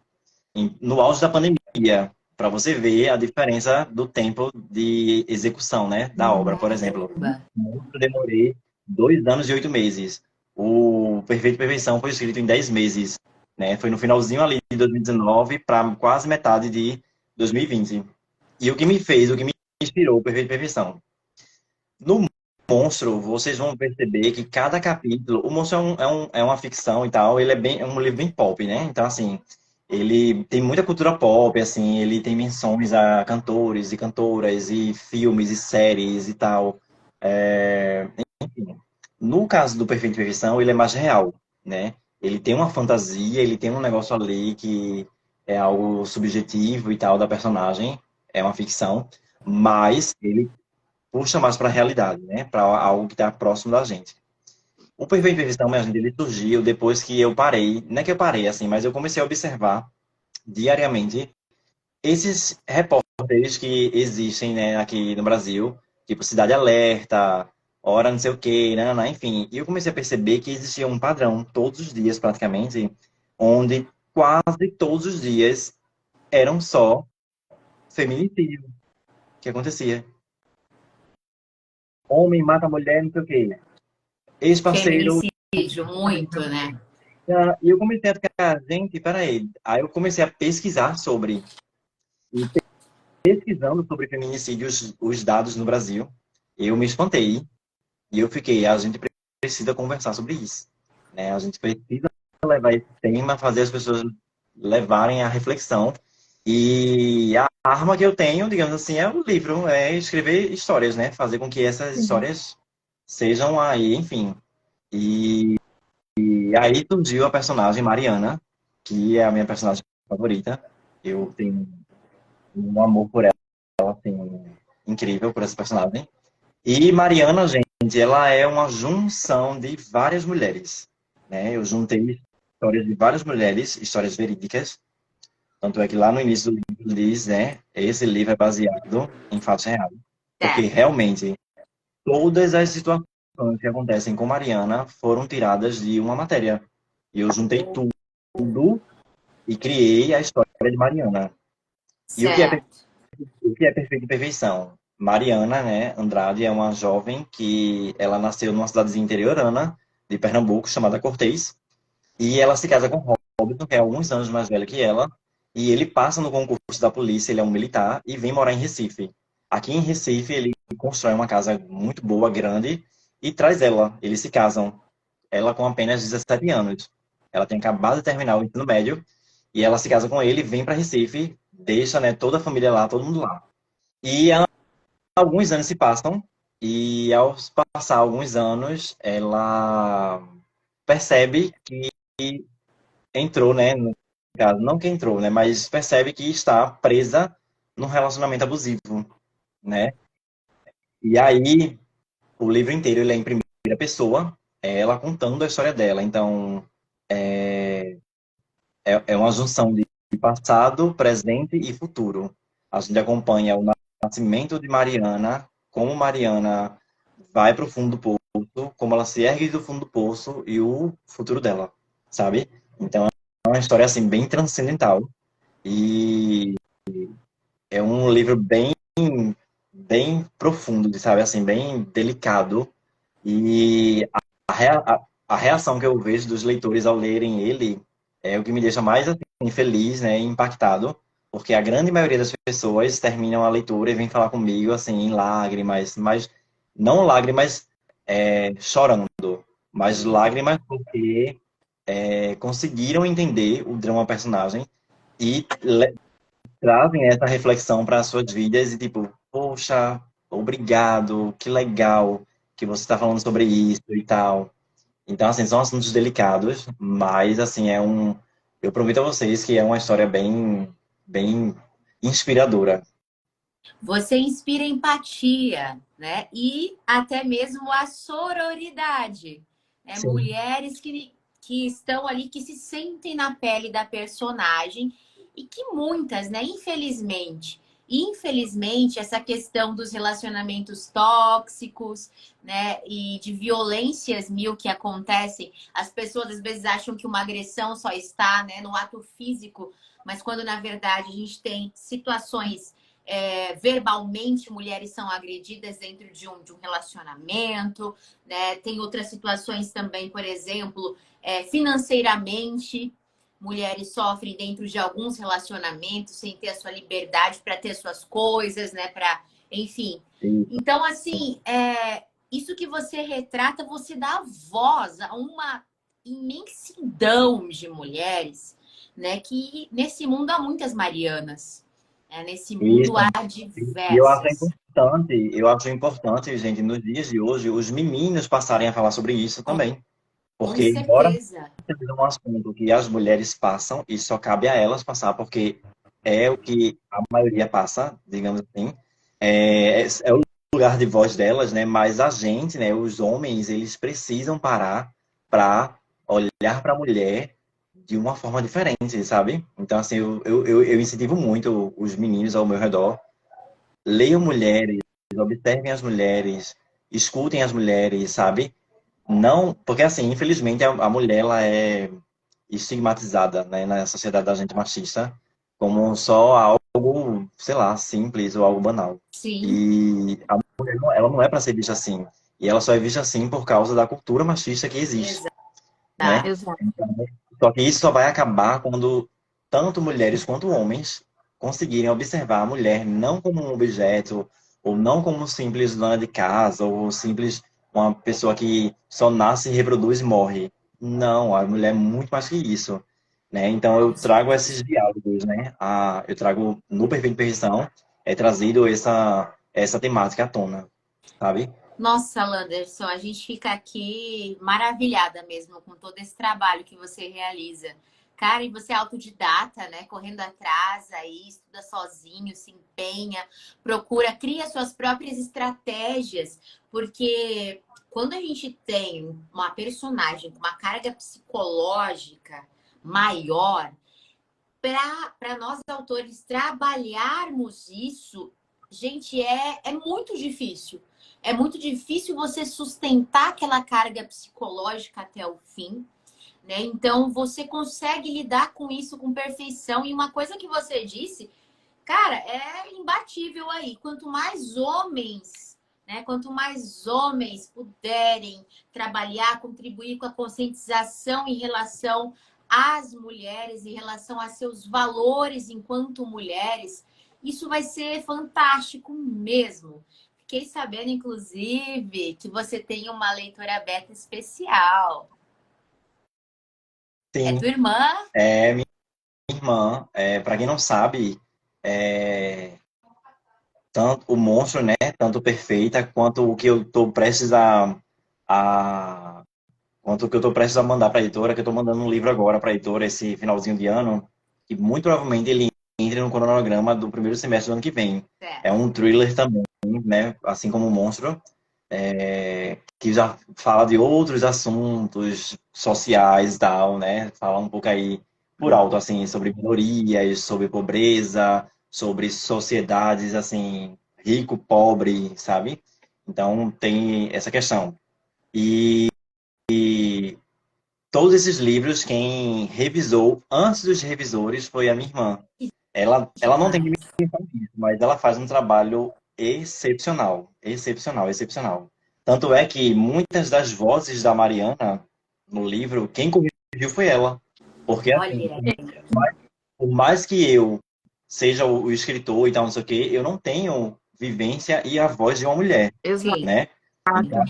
Speaker 3: no auge da pandemia, para você ver a diferença do tempo de execução, né? Da obra, por exemplo.
Speaker 1: Caramba.
Speaker 3: Eu demorei 2 anos e 8 meses. O Perfeito Perfeição foi escrito em 10 meses, né? Foi no finalzinho ali de 2019 para quase metade de 2020. E o que me inspirou o Perfeito Perfeição? No Monstro, vocês vão perceber que cada capítulo, o Monstro é uma ficção e tal, ele é um livro bem pop, né? Então, assim, ele tem muita cultura pop, assim, ele tem menções a cantores e cantoras e filmes e séries e tal. Enfim, no caso do Perfeito Perfeição, ele é mais real, né? Ele tem uma fantasia, ele tem um negócio ali que é algo subjetivo e tal da personagem, é uma ficção, mas ele puxa mais para a realidade, né? Para algo que está próximo da gente. O Perfeito Perfeição, minha gente, ele surgiu depois que eu parei, não é que eu parei assim, mas eu comecei a observar diariamente esses repórteres que existem, né, aqui no Brasil, tipo Cidade Alerta, Hora não sei o quê, nanana, enfim. E eu comecei a perceber que existia um padrão, todos os dias praticamente, onde quase todos os dias eram só feminicídio que acontecia. Homem mata mulher, não sei o quê. Ex-parceiro.
Speaker 1: Feminicídio, muito, né?
Speaker 3: E eu comecei a ficar, gente, peraí. Aí eu comecei a pesquisar sobre, e pesquisando sobre feminicídios, os dados no Brasil, eu me espantei e eu fiquei, a gente precisa conversar sobre isso, né? A gente precisa levar esse tema, fazer as pessoas levarem a reflexão. E a arma que eu tenho, digamos assim, é o livro, é escrever histórias, né? Fazer com que essas histórias sejam aí, enfim. E aí surgiu a personagem Mariana, que é a minha personagem favorita. Eu tenho um amor por ela, assim, incrível por essa personagem. E Mariana, gente, ela é uma junção de várias mulheres, né? Eu juntei histórias de várias mulheres, histórias verídicas. Tanto é que lá no início do livro diz, né? Esse livro é baseado em fatos reais. Porque
Speaker 1: Certo.
Speaker 3: realmente todas as situações que acontecem com Mariana foram tiradas de uma matéria. E eu juntei tudo e criei a história de Mariana. E
Speaker 1: Certo.
Speaker 3: o que é Perfeito e Perfeição? Mariana, né, Andrade é uma jovem que ela nasceu numa cidadezinha interiorana de Pernambuco, chamada Cortês, e ela se casa com Robson, que é alguns anos mais velho que ela, e ele passa no concurso da polícia, ele é um militar, e vem morar em Recife. Aqui em Recife, ele constrói uma casa muito boa, grande, e traz ela. Eles se casam, ela com apenas 17 anos. Ela tem acabado de terminar o ensino médio, e ela se casa com ele, vem para Recife, deixa, né, toda a família lá, todo mundo lá. E alguns anos se passam, e ao passar alguns anos, ela percebe que entrou, né, no caso, não que entrou, né, mas percebe que está presa num relacionamento abusivo, né? E aí, o livro inteiro ele é em primeira pessoa, é ela contando a história dela. Então, é uma junção de passado, presente e futuro. A gente acompanha o nascimento de Mariana, como Mariana vai para o fundo do poço, como ela se ergue do fundo do poço e o futuro dela, sabe? Então, é uma história assim bem transcendental e é um livro bem profundo, sabe? Assim, bem delicado. E a reação que eu vejo dos leitores ao lerem ele é o que me deixa mais assim, feliz, né, e impactado, Porque a grande maioria das pessoas terminam a leitura e vem falar comigo, assim, em lágrimas, mas não lágrimas chorando, mas lágrimas porque conseguiram entender o drama personagem e trazem essa reflexão para as suas vidas e tipo, poxa, obrigado, que legal que você está falando sobre isso e tal. Então, assim, são assuntos delicados, mas, assim, eu prometo a vocês que é uma história bem inspiradora.
Speaker 1: Você inspira empatia, né? E até mesmo a sororidade. Né?
Speaker 3: Sim.
Speaker 1: Mulheres que estão ali, que se sentem na pele da personagem e que muitas, né? Infelizmente, essa questão dos relacionamentos tóxicos, né? E de violências mil que acontecem, as pessoas às vezes acham que uma agressão só está, né, no ato físico, mas quando na verdade a gente tem situações verbalmente mulheres são agredidas dentro de um relacionamento, né? Tem outras situações também, por exemplo, financeiramente, mulheres sofrem dentro de alguns relacionamentos sem ter a sua liberdade para ter suas coisas, né? Para, enfim. Então, assim, isso que você retrata, você dá voz a uma imensidão de mulheres, né? Que nesse mundo há muitas Marianas. Nesse
Speaker 3: Isso.
Speaker 1: mundo há
Speaker 3: E
Speaker 1: diversas.
Speaker 3: eu acho importante, gente, nos dias de hoje, os meninos passarem a falar sobre isso
Speaker 1: Com,
Speaker 3: também.
Speaker 1: com
Speaker 3: Porque, embora
Speaker 1: certeza.
Speaker 3: seja um assunto que as mulheres passam, e só cabe a elas passar, porque é o que a maioria passa, digamos assim, é o lugar de voz delas, né? Mas a gente, né, os homens, eles precisam parar para olhar para a mulher de uma forma diferente, sabe? Então, assim, eu incentivo muito os meninos ao meu redor. Leiam mulheres, observem as mulheres, escutem as mulheres, sabe? Não, porque assim, infelizmente a mulher ela é estigmatizada, né, na sociedade da gente machista como só algo, sei lá, simples ou algo banal.
Speaker 1: Sim,
Speaker 3: E a mulher ela não é para ser vista assim. E ela só é vista assim por causa da cultura machista que existe, né?
Speaker 1: exato.
Speaker 2: Exato.
Speaker 3: Só que isso só vai acabar quando tanto mulheres quanto homens conseguirem observar a mulher não como um objeto, ou não como um simples dona de casa, ou simples uma pessoa que só nasce, reproduz e morre. Não, a mulher é muito mais que isso, né? Então eu trago esses diálogos, né? Eu trago no Perfeito Perfeição, é trazido essa temática à tona, sabe?
Speaker 1: Nossa, Landerson, a gente fica aqui maravilhada mesmo com todo esse trabalho que você realiza. Cara, e você é autodidata, né? Correndo atrás aí, estuda sozinho, se empenha, procura, cria suas próprias estratégias, porque quando a gente tem uma personagem com uma carga psicológica maior, para nós autores trabalharmos isso, gente, é muito difícil. É muito difícil você sustentar aquela carga psicológica até o fim, né? Então, você consegue lidar com isso com perfeição. E uma coisa que você disse, cara, é imbatível aí. Quanto mais homens, né? Quanto mais homens puderem trabalhar, contribuir com a conscientização em relação às mulheres, em relação a seus valores enquanto mulheres, isso vai ser fantástico mesmo. Fiquei sabendo, inclusive, que você tem uma leitora beta especial. É
Speaker 3: Sim,
Speaker 1: tua irmã?
Speaker 3: minha irmã, para quem não sabe, é, tanto o monstro, né? Tanto perfeita quanto o que eu tô prestes a quanto o que eu tô prestes a mandar para a editora, que eu tô mandando um livro agora para a editora esse finalzinho de ano, que muito provavelmente ele entre no cronograma do primeiro semestre do ano que vem. É
Speaker 1: Certo.
Speaker 3: um thriller também, né? Assim como o monstro, que já fala de outros assuntos sociais e tal, né? Fala um pouco aí por alto, assim, sobre minorias, sobre pobreza, sobre sociedades, assim, rico, pobre, sabe? Então, tem essa questão. E todos esses livros, quem revisou antes dos revisores foi a minha irmã. Ela não tem
Speaker 1: Demais.
Speaker 3: dimensão disso, mas ela faz um trabalho excepcional, excepcional, excepcional. Tanto é que muitas das vozes da Mariana no livro, quem corrigiu foi ela. Porque, assim,
Speaker 1: Olha,
Speaker 3: por mais que eu seja o escritor e tal, não sei o quê, eu não tenho vivência e a voz de uma mulher,
Speaker 2: Exato.
Speaker 1: Sim.
Speaker 3: né? Então,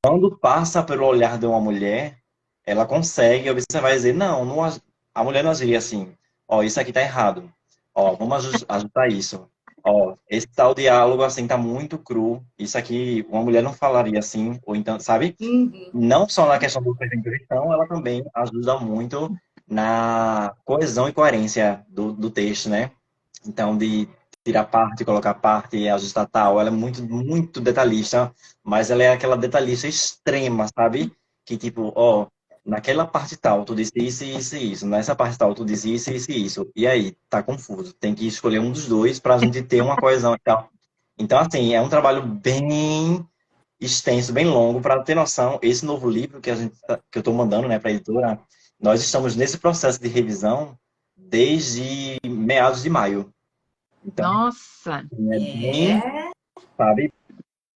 Speaker 3: quando passa pelo olhar de uma mulher, ela consegue observar e dizer, não, a mulher não agiria assim. Ó, isso aqui tá errado. Ó, vamos ajustar isso. Ó, esse tal diálogo assim tá muito cru. Isso aqui uma mulher não falaria assim, ou então, sabe?
Speaker 1: Uhum.
Speaker 3: Não só na questão do perfeito perfeição, ela também ajuda muito na coesão e coerência do texto, né? Então, de tirar parte, colocar parte, ajustar tal, ela é muito, muito detalhista, mas ela é aquela detalhista extrema, sabe? Que tipo, ó, naquela parte tal, tu disse isso, isso e isso, nessa parte tal, tu disse isso, isso e isso. E aí, tá confuso. Tem que escolher um dos dois pra gente ter uma coesão e tal. Então, assim, é um trabalho bem extenso, bem longo, para ter noção, esse novo livro que eu estou mandando, né, para a editora, nós estamos nesse processo de revisão desde meados de maio. Então,
Speaker 2: Nossa,
Speaker 3: é bem,
Speaker 1: É,
Speaker 3: sabe,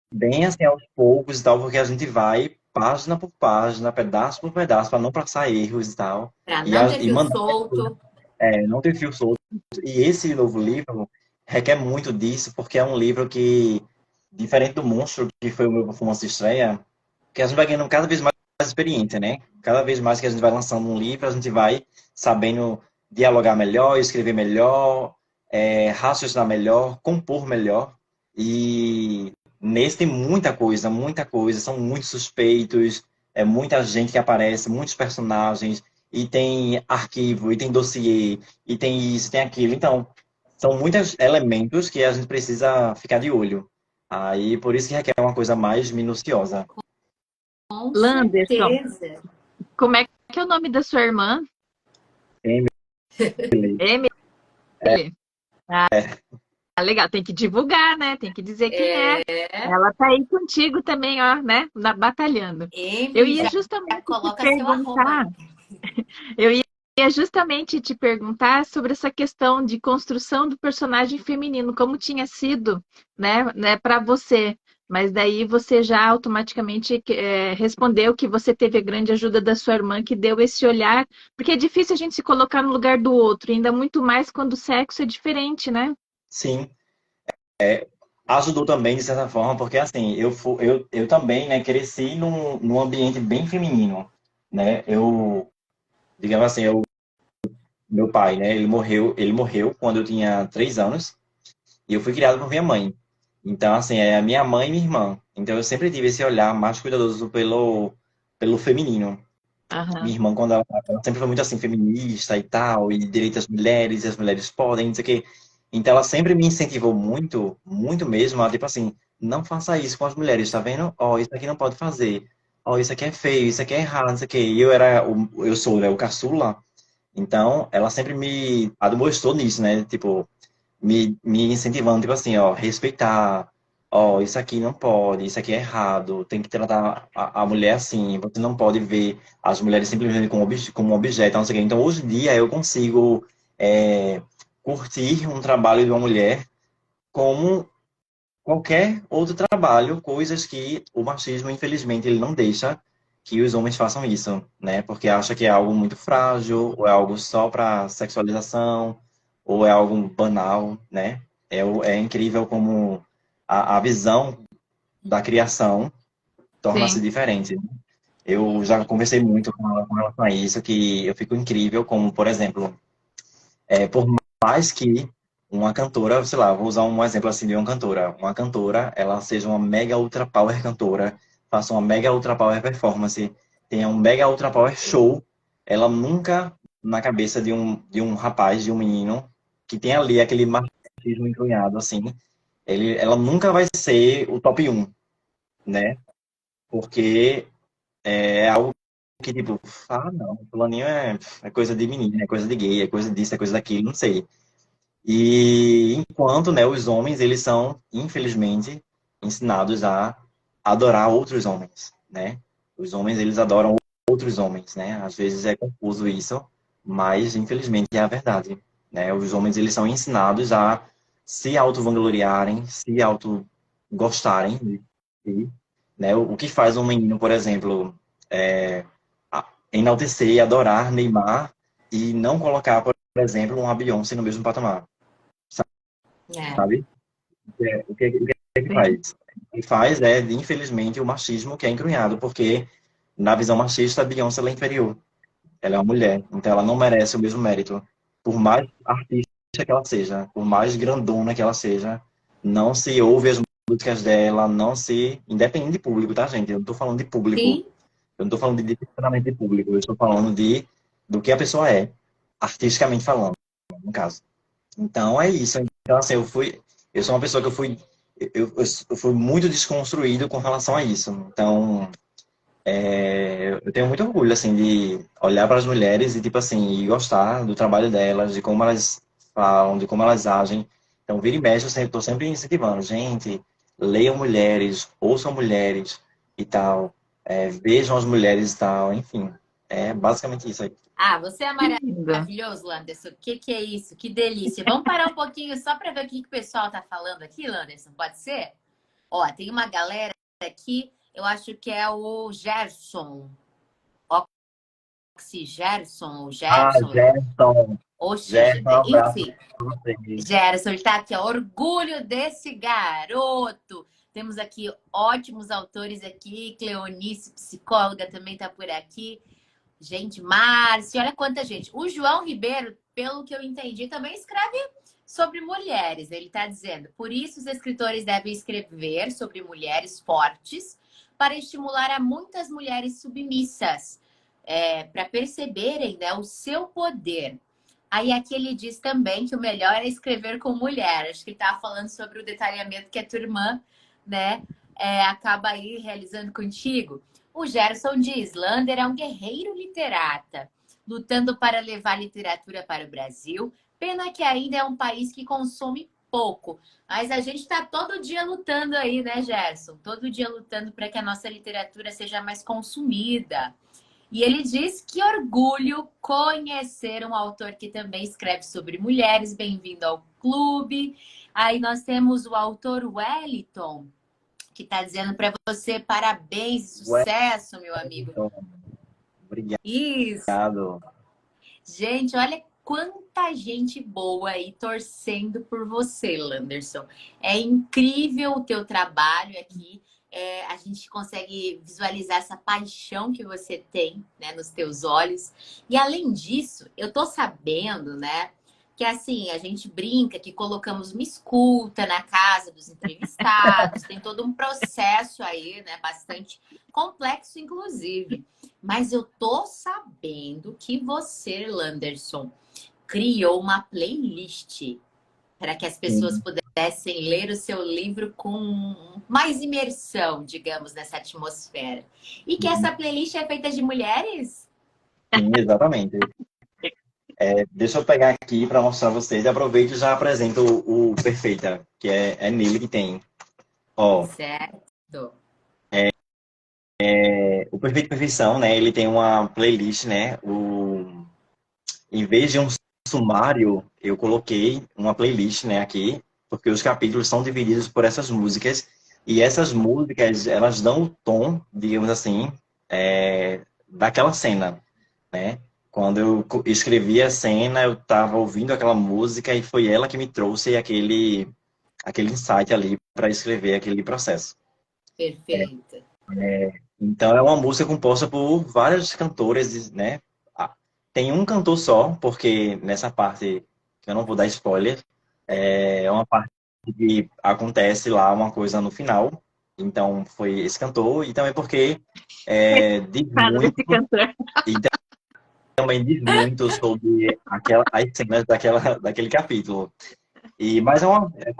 Speaker 3: bem assim aos poucos e tal, porque a gente vai página por página, pedaço por pedaço, para não passar erros e tal,
Speaker 1: para
Speaker 3: e,
Speaker 1: não ter
Speaker 3: e
Speaker 1: fio
Speaker 3: mandar,
Speaker 1: solto.
Speaker 3: não ter fio solto. E esse novo livro requer muito disso, porque é um livro que, diferente do Monstro, que foi o meu performance de estreia, que a gente vai ganhando cada vez mais experiência, né? Cada vez mais que a gente vai lançando um livro, a gente vai sabendo dialogar melhor, escrever melhor, raciocinar melhor, compor melhor. E nesse tem muita coisa, são muitos suspeitos, é muita gente que aparece, muitos personagens, e tem arquivo, e tem dossiê, e tem isso, tem aquilo. Então, são muitos elementos que a gente precisa ficar de olho. Aí, por isso que requer uma coisa mais minuciosa.
Speaker 1: Com
Speaker 2: Landerson,
Speaker 1: certeza.
Speaker 2: como é que é o nome da sua irmã?
Speaker 3: Emily.
Speaker 2: Emily. Ah, legal, tem que divulgar, né? Tem que dizer quem é. Ela tá aí contigo também, ó, né? Batalhando. Eu
Speaker 1: Emily,
Speaker 2: ia
Speaker 1: já
Speaker 2: justamente te
Speaker 1: coloca seu arroba
Speaker 2: perguntar,
Speaker 1: aí.
Speaker 2: eu ia justamente te perguntar sobre essa questão de construção do personagem feminino, como tinha sido, né, para você. Mas daí você já automaticamente respondeu que você teve a grande ajuda da sua irmã, que deu esse olhar, porque é difícil a gente se colocar no lugar do outro, ainda muito mais quando o sexo é diferente, né?
Speaker 3: Sim, ajudou também, de certa forma, porque assim, eu também, né, cresci num ambiente bem feminino, né? Digamos assim, meu pai, né, ele morreu quando eu tinha 3 anos, e eu fui criado por minha mãe. Então, assim, é a minha mãe e minha irmã. Então, eu sempre tive esse olhar mais cuidadoso pelo feminino. Minha
Speaker 2: Aham.
Speaker 3: irmã, quando ela sempre foi muito assim, feminista e tal, e direito às mulheres, e as mulheres podem, não sei o quê. Então ela sempre me incentivou muito, muito mesmo, a tipo assim, não faça isso com as mulheres, tá vendo? Ó, isso aqui não pode fazer. Ó, isso aqui é feio, isso aqui é errado, não sei o quê. E eu sou, né, o caçula, então ela sempre me admoestou nisso, né? Tipo, me incentivando, tipo assim, ó, respeitar, ó, isso aqui não pode, isso aqui é errado, tem que tratar a mulher assim, você não pode ver as mulheres simplesmente como um objeto, não sei o quê. Então, hoje em dia, eu consigo curtir um trabalho de uma mulher como qualquer outro trabalho, coisas que o machismo, infelizmente, ele não deixa que os homens façam isso, né? Porque acha que é algo muito frágil, ou é algo só para sexualização, ou é algo banal, né? É incrível como a visão da criação torna-se
Speaker 2: Sim.
Speaker 3: diferente. Eu já conversei muito com ela com relação a isso, que eu fico incrível como, por exemplo, por mais que uma cantora, sei lá, vou usar um exemplo assim de uma cantora, ela seja uma mega ultra power cantora, faça uma mega ultra power performance, tenha um mega ultra power show, ela nunca na cabeça de um rapaz, de um menino que tem ali aquele machismo entrunhado assim, ela nunca vai ser o top um, né? Porque é algo que tipo, não, fulaninho é coisa de menino, é coisa de gay, é coisa disso, é coisa daquilo, não sei. E enquanto, né, os homens, eles são, infelizmente, ensinados a adorar outros homens, né? Os homens, eles adoram outros homens, né? Às vezes é confuso isso, mas infelizmente é a verdade, né? Os homens, eles são ensinados a se auto-vangloriarem, se auto-gostarem de si, né? O que faz um menino, por exemplo, enaltecer e adorar Neymar e não colocar, por exemplo, uma Beyoncé no mesmo patamar.
Speaker 1: É.
Speaker 3: sabe? O que é que
Speaker 2: Sim.
Speaker 3: faz? O que faz é, infelizmente, o machismo que é encrunhado, porque na visão machista, a Beyoncé ela é inferior. Ela é uma mulher, então ela não merece o mesmo mérito. Por mais artista que ela seja, por mais grandona que ela seja, não se ouve as músicas dela, não se... Independente de público, tá, gente? Eu não tô falando de público.
Speaker 1: Sim,
Speaker 3: Eu não tô falando de direcionamento de público. Eu estou falando do que a pessoa é, artisticamente falando, no caso. Então é isso. Então, assim, eu sou uma pessoa que eu fui muito desconstruído com relação a isso. Então, eu tenho muito orgulho, assim, de olhar para as mulheres e, tipo assim, e gostar do trabalho delas, de como elas falam, de como elas agem. Então, vira e mexe, eu estou sempre incentivando. Gente, leiam mulheres, ouçam mulheres e tal. Vejam as mulheres e tal. Enfim, é basicamente isso aí.
Speaker 1: ah, você é
Speaker 2: Que lindo.
Speaker 1: maravilhoso, Landerson. O que que é isso? Que delícia. Vamos parar um pouquinho só para ver o que que o pessoal tá falando aqui, Landerson. Pode ser? Ó, tem uma galera aqui, eu acho que é o Gerson. Oxi Gerson, ou
Speaker 3: Ah,
Speaker 1: Gerson,
Speaker 3: Gerson.
Speaker 1: Oxi,
Speaker 3: Gerson, um abraço
Speaker 1: enfim.
Speaker 3: para vocês.
Speaker 1: Gerson, ele tá aqui, ó. Orgulho desse garoto. Temos aqui ótimos autores aqui. Cleonice, psicóloga, também tá por aqui. Gente, Márcio, olha quanta gente. O João Ribeiro, pelo que eu entendi, também escreve sobre mulheres. Ele está dizendo, por isso os escritores devem escrever sobre mulheres fortes para estimular a muitas mulheres submissas, para perceberem, né, o seu poder. Aí aqui ele diz também que o melhor é escrever com mulher. Acho que ele estava falando sobre o detalhamento que a tua irmã, né, acaba aí realizando contigo. O Gerson diz, Lander é um guerreiro literata, lutando para levar literatura para o Brasil. Pena que ainda é um país que consome pouco. Mas a gente está todo dia lutando aí, né, Gerson? Todo dia lutando para que a nossa literatura seja mais consumida. E ele diz que orgulho conhecer um autor que também escreve sobre mulheres. Bem-vindo ao clube. Aí nós temos o autor Wellington, que está dizendo para você parabéns e sucesso, meu amigo.
Speaker 3: Wellington,
Speaker 1: Isso.
Speaker 3: obrigado.
Speaker 1: Gente, olha quanta gente boa aí torcendo por você, Landerson. É incrível o teu trabalho aqui. A gente consegue visualizar essa paixão que você tem, né, nos teus olhos. E além disso, eu tô sabendo, né, que assim, a gente brinca que colocamos uma escuta na casa dos entrevistados, tem todo um processo aí, né, bastante complexo, inclusive. Mas eu tô sabendo que você, Landerson, criou uma playlist para que as pessoas
Speaker 3: Sim,
Speaker 1: pudessem ler o seu livro com mais imersão, digamos, nessa atmosfera. E que essa
Speaker 3: sim,
Speaker 1: playlist é feita de mulheres?
Speaker 3: sim, exatamente. Deixa eu pegar aqui para mostrar a vocês. Aproveito e já apresento o Perfeita, que é nele que tem. Ó,
Speaker 1: Certo.
Speaker 3: o Perfeito Perfeição, né? Ele tem uma playlist, né? Em vez de um sumário, eu coloquei uma playlist, né? Aqui, porque os capítulos são divididos por essas músicas e essas músicas elas dão o tom, digamos assim, daquela cena, né? Quando eu escrevi a cena, eu estava ouvindo aquela música e foi ela que me trouxe aquele insight ali para escrever aquele processo.
Speaker 1: Perfeito.
Speaker 3: Então é uma música composta por várias cantoras, né? Ah, tem um cantor só, porque nessa parte que eu não vou dar spoiler, é uma parte que acontece lá uma coisa no final. Então foi esse cantor e também porque diz
Speaker 2: Cara
Speaker 3: muito
Speaker 2: desse cantor.
Speaker 3: e também diz muito sobre as cenas daquele capítulo. Mas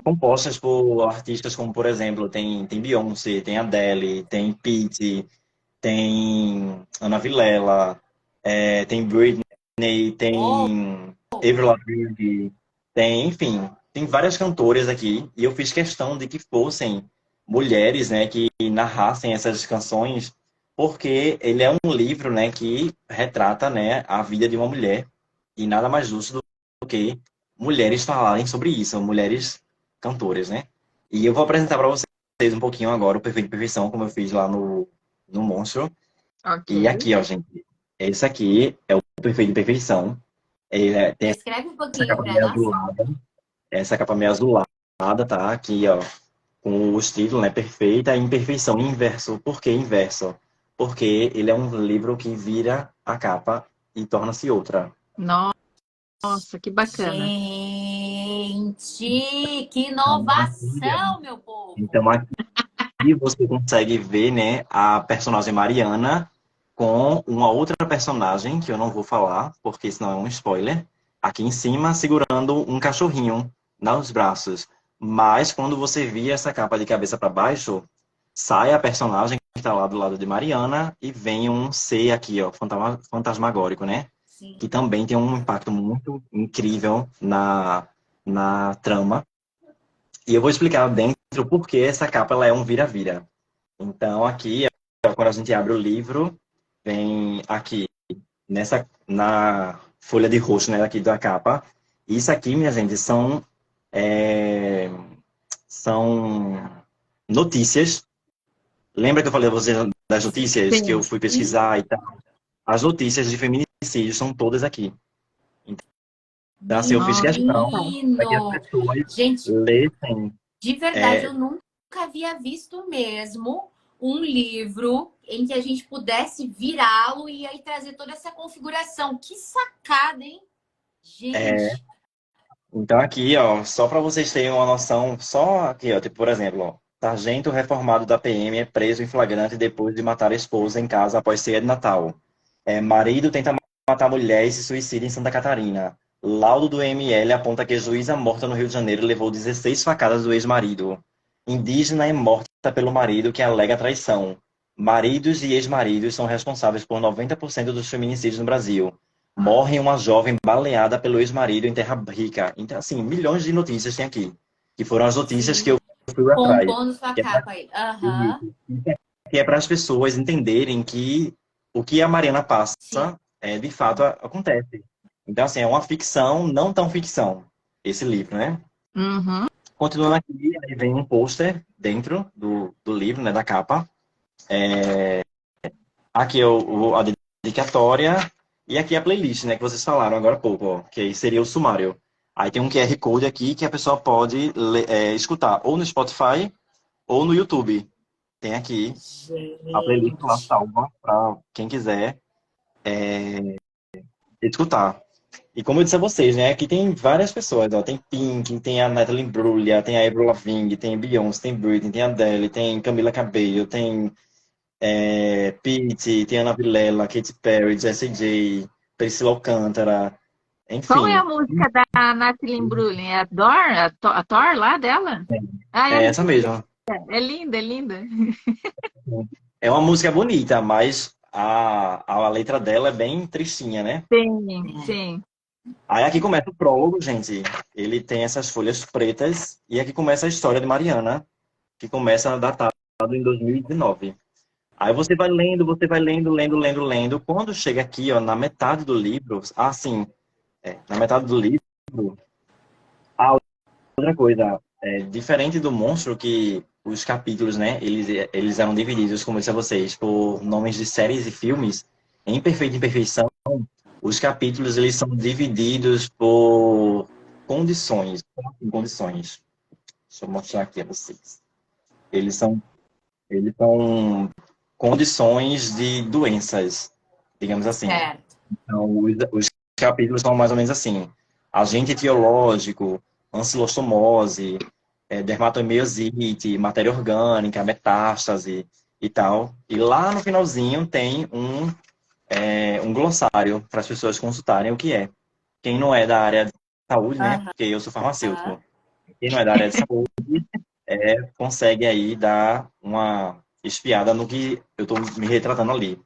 Speaker 3: compostas por artistas como, por exemplo, tem Beyoncé, tem Adele, tem Pitty, tem Ana Vilela, tem Britney,
Speaker 1: Oh,
Speaker 3: tem Avril Lavigne, enfim, tem várias cantoras aqui e eu fiz questão de que fossem mulheres, né, que narrassem essas canções, porque ele é um livro, né, que retrata, né, a vida de uma mulher e nada mais justo do que mulheres falarem sobre isso, mulheres cantoras, né? E eu vou apresentar para vocês um pouquinho agora o Perfeito Perfeição, como eu fiz lá no Monstro. E
Speaker 2: Ok.
Speaker 3: aqui, ó, gente, esse aqui é o Perfeito Perfeição. Ele tem
Speaker 1: descreve um
Speaker 3: essa
Speaker 1: pouquinho
Speaker 3: capa
Speaker 1: para
Speaker 3: meio
Speaker 1: nós.
Speaker 3: azulada, essa capa meio azulada. tá? Aqui, ó, com os títulos, né? Perfeita, imperfeição, inverso. Por que inverso? Porque ele é um livro que vira a capa e torna-se outra.
Speaker 2: Nossa, que bacana.
Speaker 1: Gente, que
Speaker 3: Então, aqui,
Speaker 1: inovação, meu povo!
Speaker 3: então, aqui você consegue ver, né, a personagem Mariana com uma outra personagem, que eu não vou falar, porque senão é um spoiler, aqui em cima, segurando um cachorrinho nos braços. Mas quando você vira essa capa de cabeça para baixo, sai a personagem que está lá do lado de Mariana e vem um ser aqui, ó, fantasmagórico, né?
Speaker 1: Sim.
Speaker 3: Que também tem um impacto muito incrível na trama. E eu vou explicar dentro por que essa capa ela é um vira-vira. Então, aqui, quando a gente abre o livro, vem aqui, na folha de rosto, né, aqui da capa. Isso aqui, minha gente, é, são notícias. Lembra que eu falei a vocês das notícias que eu
Speaker 2: Sim.
Speaker 3: fui pesquisar e tal? As notícias de feminicídio são todas aqui. Então, assim, eu fiz questão
Speaker 2: Nossa.
Speaker 3: para que as
Speaker 1: Menino!
Speaker 3: pessoas
Speaker 1: Gente,
Speaker 3: lessem.
Speaker 1: de verdade,
Speaker 3: É,
Speaker 1: eu nunca havia visto mesmo um livro em que a gente pudesse virá-lo e aí trazer toda essa configuração. Que sacada, hein?
Speaker 3: é,
Speaker 1: Gente,
Speaker 3: então aqui, ó, só para vocês terem uma noção, só aqui, ó, tipo, por exemplo, ó, sargento reformado da PM é preso em flagrante depois de matar a esposa em casa após ceia de Natal. Marido tenta matar mulher e se suicida em Santa Catarina. Laudo do ML aponta que juíza morta no Rio de Janeiro levou 16 facadas do ex-marido. Indígena é morta pelo marido que alega traição. Maridos e ex-maridos são responsáveis por 90% dos feminicídios no Brasil. Morre uma jovem baleada pelo ex-marido em Terra Rica. Então, assim, milhões de notícias tem aqui. Que foram as notícias que
Speaker 1: sim.
Speaker 3: eu fui atrás.
Speaker 1: Compondo sua
Speaker 3: Que é pra,
Speaker 1: capa aí. Aham.
Speaker 3: que é para as pessoas entenderem que o que a Mariana passa,
Speaker 1: Sim.
Speaker 3: de fato, acontece. Então, assim, é uma ficção, não tão ficção, esse livro, né?
Speaker 2: Uhum.
Speaker 3: Continuando aqui, aí vem um pôster dentro do livro, né, da capa. Aqui é a dedicatória e aqui é a playlist, né, que vocês falaram agora há pouco, ó, que aí seria o sumário. Aí tem um QR Code aqui que a pessoa pode escutar ou no Spotify ou no YouTube. Tem aqui a playlist lá
Speaker 1: Gente.
Speaker 3: salva para quem quiser escutar. E como eu disse a vocês, né, aqui tem várias pessoas, ó, tem Pink, tem a Natalie Imbruglia, tem a Avril Lavigne, tem Beyoncé, tem Britney, tem Adele, tem Camila Cabello, tem Pitty, tem Ana Vilela, Katy Perry, Jessie J, Priscila Alcântara,
Speaker 2: Qual é a
Speaker 3: enfim.
Speaker 2: música da Natalie Imbruglia? É a Dor? A Thor lá dela? Ah,
Speaker 3: É essa mesmo.
Speaker 2: é linda, é linda.
Speaker 3: É uma música bonita, mas a letra dela é bem tristinha, né?
Speaker 2: Sim, sim.
Speaker 3: Aí aqui começa o prólogo, gente. Ele tem essas folhas pretas e aqui começa a história de Mariana, que começa datado em 2019. Aí você vai lendo, lendo, lendo, lendo. Quando chega aqui, ó, na metade do livro, assim, na metade do livro, a outra coisa, diferente do monstro, que os capítulos, né, eles eram divididos, como eu disse a vocês, por nomes de séries e filmes, em Perfeita Imperfeição, os capítulos, eles são divididos por condições. Como assim, condições? Deixa eu mostrar aqui a vocês. Eles são, eles são condições de doenças, digamos assim.
Speaker 1: Certo.
Speaker 3: Então, os capítulos são mais ou menos assim: agente etiológico, ancilostomose, dermatomiosite, matéria orgânica, metástase e tal. E lá no finalzinho tem um glossário para as pessoas consultarem o que é. Quem não é da área de saúde, né?
Speaker 1: Aham.
Speaker 3: Porque eu sou farmacêutico. Quem não é da área de saúde consegue aí dar uma espiada no que eu estou me retratando ali.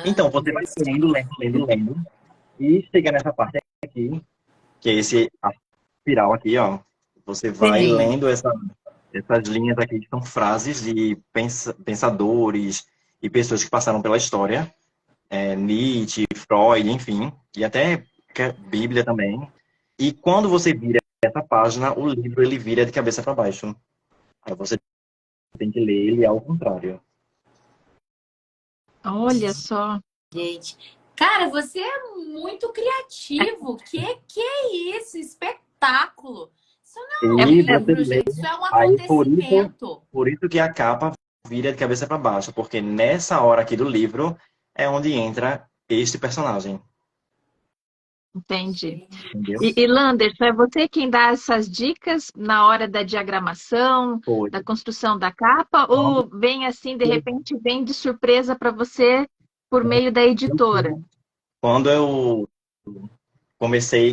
Speaker 3: Então, você vai
Speaker 1: Lança.
Speaker 3: lendo, lendo, lendo, lendo. E chega nessa parte aqui, que é esse a espiral aqui, ó. Você vai
Speaker 2: Sim.
Speaker 3: lendo essas linhas aqui, que são frases de pensadores e pessoas que passaram pela história. Nietzsche, Freud, enfim. E até Bíblia também. E quando você vira essa página, o livro ele vira de cabeça para baixo. Aí você tem que ler ele ao contrário.
Speaker 2: Olha só.
Speaker 1: Gente, cara, você é muito criativo. Que é isso? Espetáculo. Não,
Speaker 3: E você
Speaker 1: livro,
Speaker 3: lê,
Speaker 1: gente, isso é um
Speaker 3: aí
Speaker 1: acontecimento.
Speaker 3: por isso que a capa vira de cabeça para baixo, porque nessa hora aqui do livro é onde entra este personagem,
Speaker 2: Entendi.
Speaker 1: Gente,
Speaker 3: entendeu?
Speaker 2: E Landerson, é você quem dá essas dicas na hora da diagramação,
Speaker 3: Foi.
Speaker 2: da construção da capa, ou vem assim, de repente, vem de surpresa para você por meio da editora?
Speaker 3: Quando eu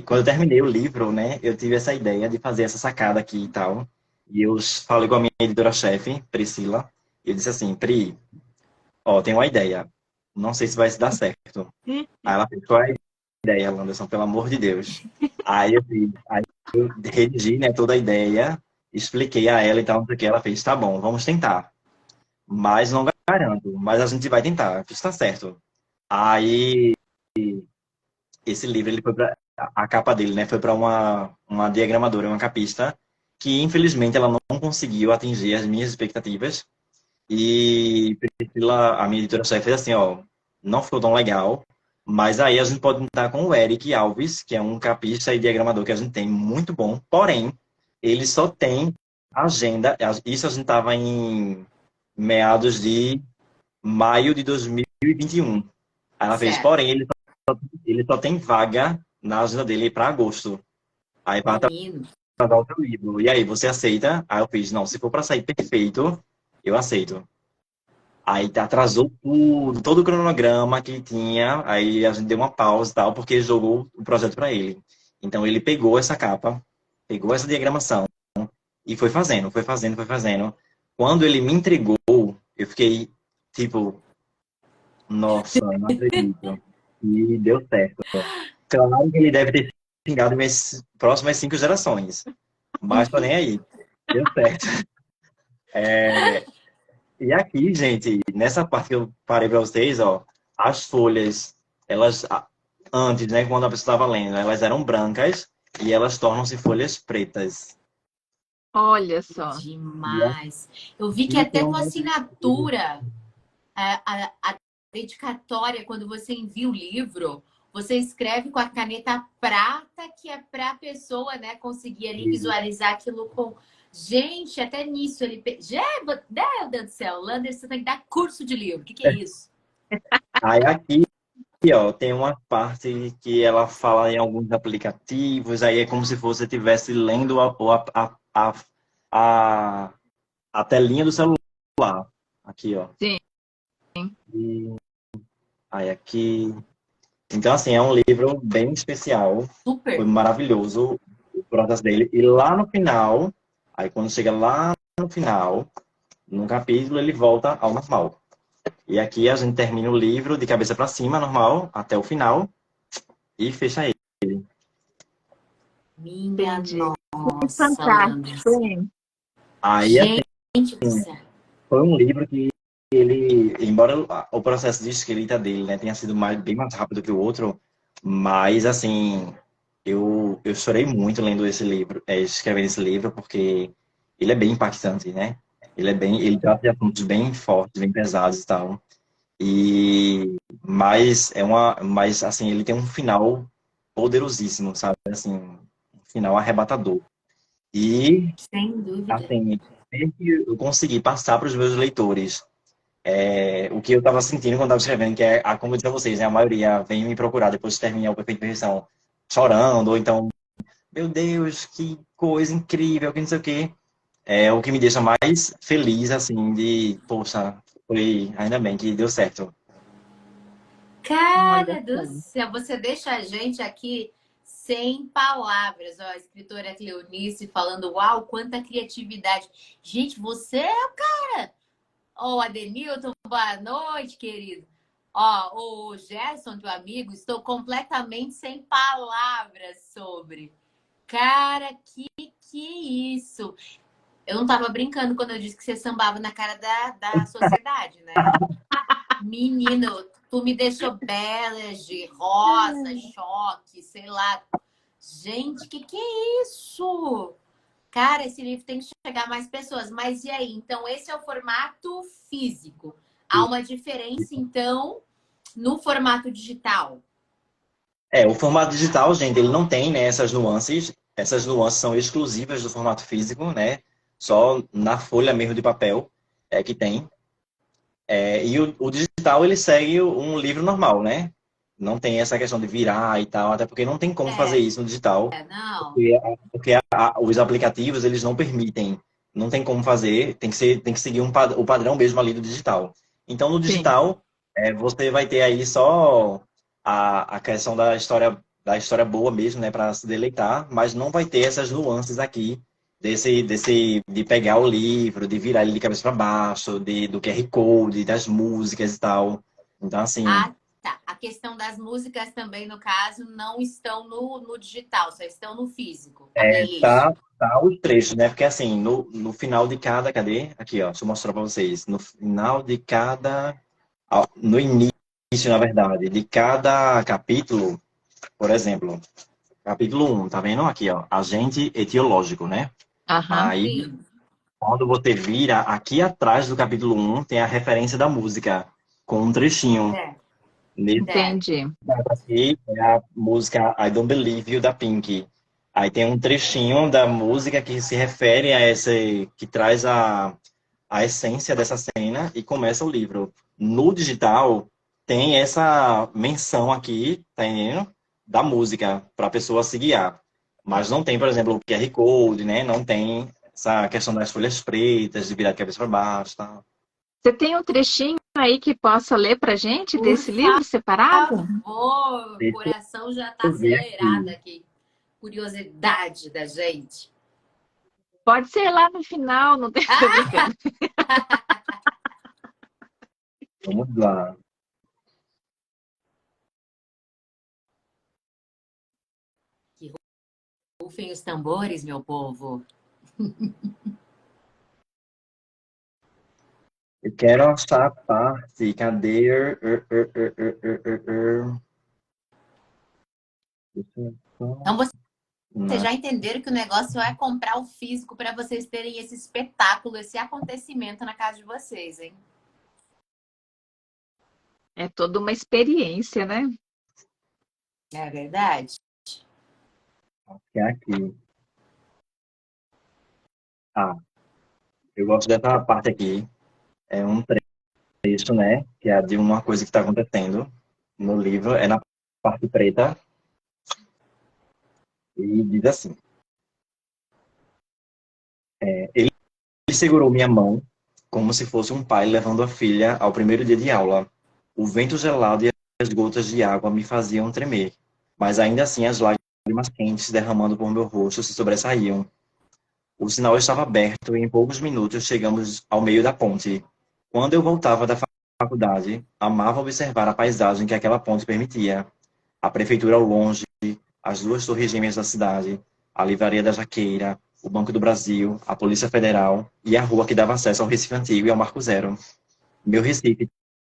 Speaker 3: quando eu terminei o livro, né, eu tive essa ideia de fazer essa sacada aqui e tal. E eu falei com a minha editora-chefe, Priscila, e eu disse assim, Pri, ó, tem uma ideia, não sei se vai se dar certo. Aí ela fez, qual é a ideia, Landerson, pelo amor de Deus? Aí eu redigi, né, toda a ideia, expliquei a ela e tal, não sei o que, ela fez, tá bom, vamos tentar. Mas não garanto, mas a gente vai tentar, isso tá certo. Aí esse livro ele foi para a capa dele, né? Foi para uma diagramadora, uma capista, que infelizmente ela não conseguiu atingir as minhas expectativas. E Priscila, a minha editora-chefe, fez assim, ó, não ficou tão legal, mas aí a gente pode contar com o Eric Alves, que é um capista e diagramador que a gente tem muito bom, porém, ele só tem agenda, isso a gente estava em meados de maio de 2021. Aí ela fez,
Speaker 1: certo.
Speaker 3: porém, ele só tem vaga na agenda dele para agosto. Aí para
Speaker 1: Menino.
Speaker 3: atrasar o seu livro. E aí, você aceita? Aí eu fiz, não, se for para sair perfeito, eu aceito. Aí atrasou tudo, todo o cronograma que ele tinha. Aí a gente deu uma pausa e tal, porque ele jogou o projeto para ele. Então ele pegou essa capa, pegou essa diagramação e foi fazendo, foi fazendo, foi fazendo. Quando ele me entregou, eu fiquei tipo, nossa, não acredito. E deu certo. Claro que ele deve ter xingado minhas próximas 5 gerações. Mas tô nem aí. Deu certo. E aqui, gente, nessa parte que eu parei para vocês, ó, as folhas, elas, antes, né, quando a pessoa estava lendo, elas eram brancas e elas tornam-se folhas pretas.
Speaker 2: Olha só.
Speaker 3: E
Speaker 1: Demais. Eu vi que
Speaker 3: aqui tem
Speaker 1: até
Speaker 3: um
Speaker 1: tua
Speaker 3: outro.
Speaker 1: assinatura, a dedicatória, quando você envia o livro, você escreve com a caneta prata, que é para a pessoa, né, conseguir ali visualizar aquilo com. Gente, até nisso ele. Meu Deus do céu, Lander, você tem que dar curso de livro. O que é isso?
Speaker 3: Aí aqui, ó, tem uma parte que ela fala em alguns aplicativos, aí é como se você estivesse lendo a, a telinha do celular. Aqui, ó.
Speaker 2: Sim.
Speaker 3: E aí aqui. Então, assim, é um livro bem especial. Foi
Speaker 1: Super.
Speaker 3: maravilhoso o processo dele. E lá no final, aí quando chega lá no final, num capítulo, ele volta ao normal. E aqui a gente termina o livro de cabeça para cima, normal, até o final, e fecha ele.
Speaker 1: Minha
Speaker 2: Entendi.
Speaker 1: nossa,
Speaker 2: Fantástico,
Speaker 1: Lander.
Speaker 2: hein?
Speaker 3: Aí, assim,
Speaker 1: Gente do céu.
Speaker 3: foi um livro que ele, embora o processo de escrita dele, né, tenha sido bem mais rápido que o outro, mas, assim, eu chorei muito lendo esse livro, escrevendo esse livro, porque ele é bem impactante, né? Ele trata de assuntos bem fortes, bem pesados e tal. Mas assim, ele tem um final poderosíssimo, sabe? Assim, um final arrebatador. E,
Speaker 1: Sem dúvida.
Speaker 3: assim, meio que eu consegui passar para os meus leitores o que eu estava sentindo quando estava escrevendo, que é, como eu disse a vocês, né? A maioria vem me procurar depois de terminar o Perfeito Perfeição, chorando, ou então, meu Deus, que coisa incrível, que não sei o quê. É o que me deixa mais feliz, assim, poxa, foi, ainda bem que deu certo.
Speaker 2: Olha
Speaker 1: Cara
Speaker 2: só.
Speaker 1: do céu, você deixa a gente aqui sem palavras. Ó, a escritora Cleonice falando, uau, quanta criatividade. Gente, você é o cara. Ó, Adenilton, boa noite, querido. Ó, o Gerson, teu amigo, estou completamente sem palavras sobre. Cara, que isso? Eu não tava brincando quando eu disse que você sambava na cara da sociedade, né? Menino, tu me deixou bege, rosa, choque, sei lá. Gente, que é isso? Cara, esse livro tem que chegar a mais pessoas. Mas e aí? Então, esse é o formato físico. Há uma diferença, então, no formato digital?
Speaker 3: O formato digital, gente, ele não tem, né, essas nuances essas nuances são exclusivas do formato físico, né? Só na folha mesmo de papel é que tem. E o digital, ele segue um livro normal, né? Não tem essa questão de virar e tal, até porque não tem como fazer
Speaker 1: É,
Speaker 3: isso no digital,
Speaker 1: não.
Speaker 3: porque os aplicativos, eles não permitem, não tem como fazer, tem que seguir o padrão mesmo ali do digital. Então, no
Speaker 2: Sim.
Speaker 3: digital, você vai ter aí só a questão da história boa mesmo, né, para se deleitar, mas não vai ter essas nuances aqui de pegar o livro, de virar ele de cabeça para baixo, do QR Code, das músicas e tal. Então, assim,
Speaker 1: Ah, tá. A questão das músicas também, no caso, não estão no digital, só estão no físico, a playlist.
Speaker 3: tá os trechos, né? Porque assim, no final de cada, cadê? Aqui, ó, deixa eu mostrar para vocês. No final de cada, no início, na verdade, de cada capítulo, por exemplo, capítulo um, tá vendo? Aqui, ó, agente etiológico, né?
Speaker 2: Aham.
Speaker 3: Aí,
Speaker 1: Sim.
Speaker 3: quando você vira, aqui atrás do capítulo um tem a referência da música, com um trechinho.
Speaker 1: Certo,
Speaker 3: Nesse
Speaker 1: certo.
Speaker 2: Entendi.
Speaker 3: aqui é a música I Don't Believe You, da Pink. Aí tem um trechinho da música que se refere a esse, que traz a essência dessa cena e começa o livro. No digital, tem essa menção aqui, tá entendendo? Da música, para a pessoa se guiar. Mas não tem, por exemplo, o QR Code, né? Não tem essa questão das folhas pretas, de virar de cabeça para baixo, tá?
Speaker 2: Você tem um trechinho aí que possa ler pra gente
Speaker 1: Por
Speaker 2: desse livro separado?
Speaker 1: favor, o
Speaker 3: Deixa
Speaker 1: coração já está
Speaker 3: eu ver
Speaker 1: acelerado
Speaker 3: aqui.
Speaker 1: aqui. Curiosidade da gente.
Speaker 2: Pode ser lá no final, não tem, tô
Speaker 1: Ah,
Speaker 2: brincando.
Speaker 3: Vamos lá.
Speaker 1: que rufem os tambores, meu povo.
Speaker 3: Eu quero achar a parte. Cadê? Deixa eu só-
Speaker 1: Então, vocês
Speaker 3: Não.
Speaker 1: já entenderam que o negócio é comprar o físico para vocês terem esse espetáculo, esse acontecimento na casa de vocês, hein?
Speaker 2: É toda uma experiência, né?
Speaker 1: É verdade?
Speaker 3: É aqui. Ah, eu gosto dessa parte aqui. É um trecho, né? Que é de uma coisa que está acontecendo no livro. É na parte preta. E diz assim: Ele segurou minha mão como se fosse um pai levando a filha ao primeiro dia de aula. O vento gelado e as gotas de água me faziam tremer, mas ainda assim as lágrimas quentes derramando por meu rosto se sobressaíam. O sinal estava aberto e em poucos minutos chegamos ao meio da ponte. Quando eu voltava da faculdade, amava observar a paisagem que aquela ponte permitia. A prefeitura ao longe, as duas torres gêmeas da cidade, a livraria da Jaqueira, o Banco do Brasil, a Polícia Federal e a rua que dava acesso ao Recife Antigo e ao Marco Zero. Meu Recife,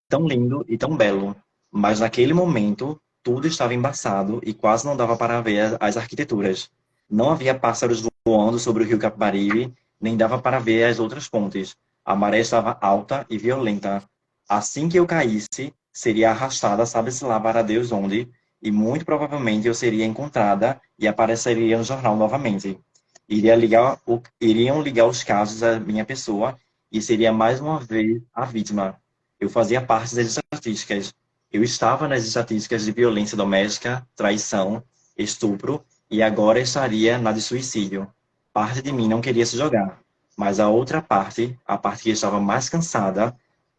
Speaker 3: tão lindo e tão belo, mas naquele momento tudo estava embaçado e quase não dava para ver as arquiteturas. Não havia pássaros voando sobre o rio Capibaribe, nem dava para ver as outras pontes. A maré estava alta e violenta. Assim que eu caísse, seria arrastada, sabe-se lá para Deus onde, e muito provavelmente eu seria encontrada e apareceria no jornal novamente. Iriam ligar os casos à minha pessoa e seria mais uma vez a vítima. Eu fazia parte das estatísticas. Eu estava nas estatísticas de violência doméstica, traição, estupro e agora estaria na de suicídio. Parte de mim não queria se jogar, mas a outra parte, a parte que estava mais cansada,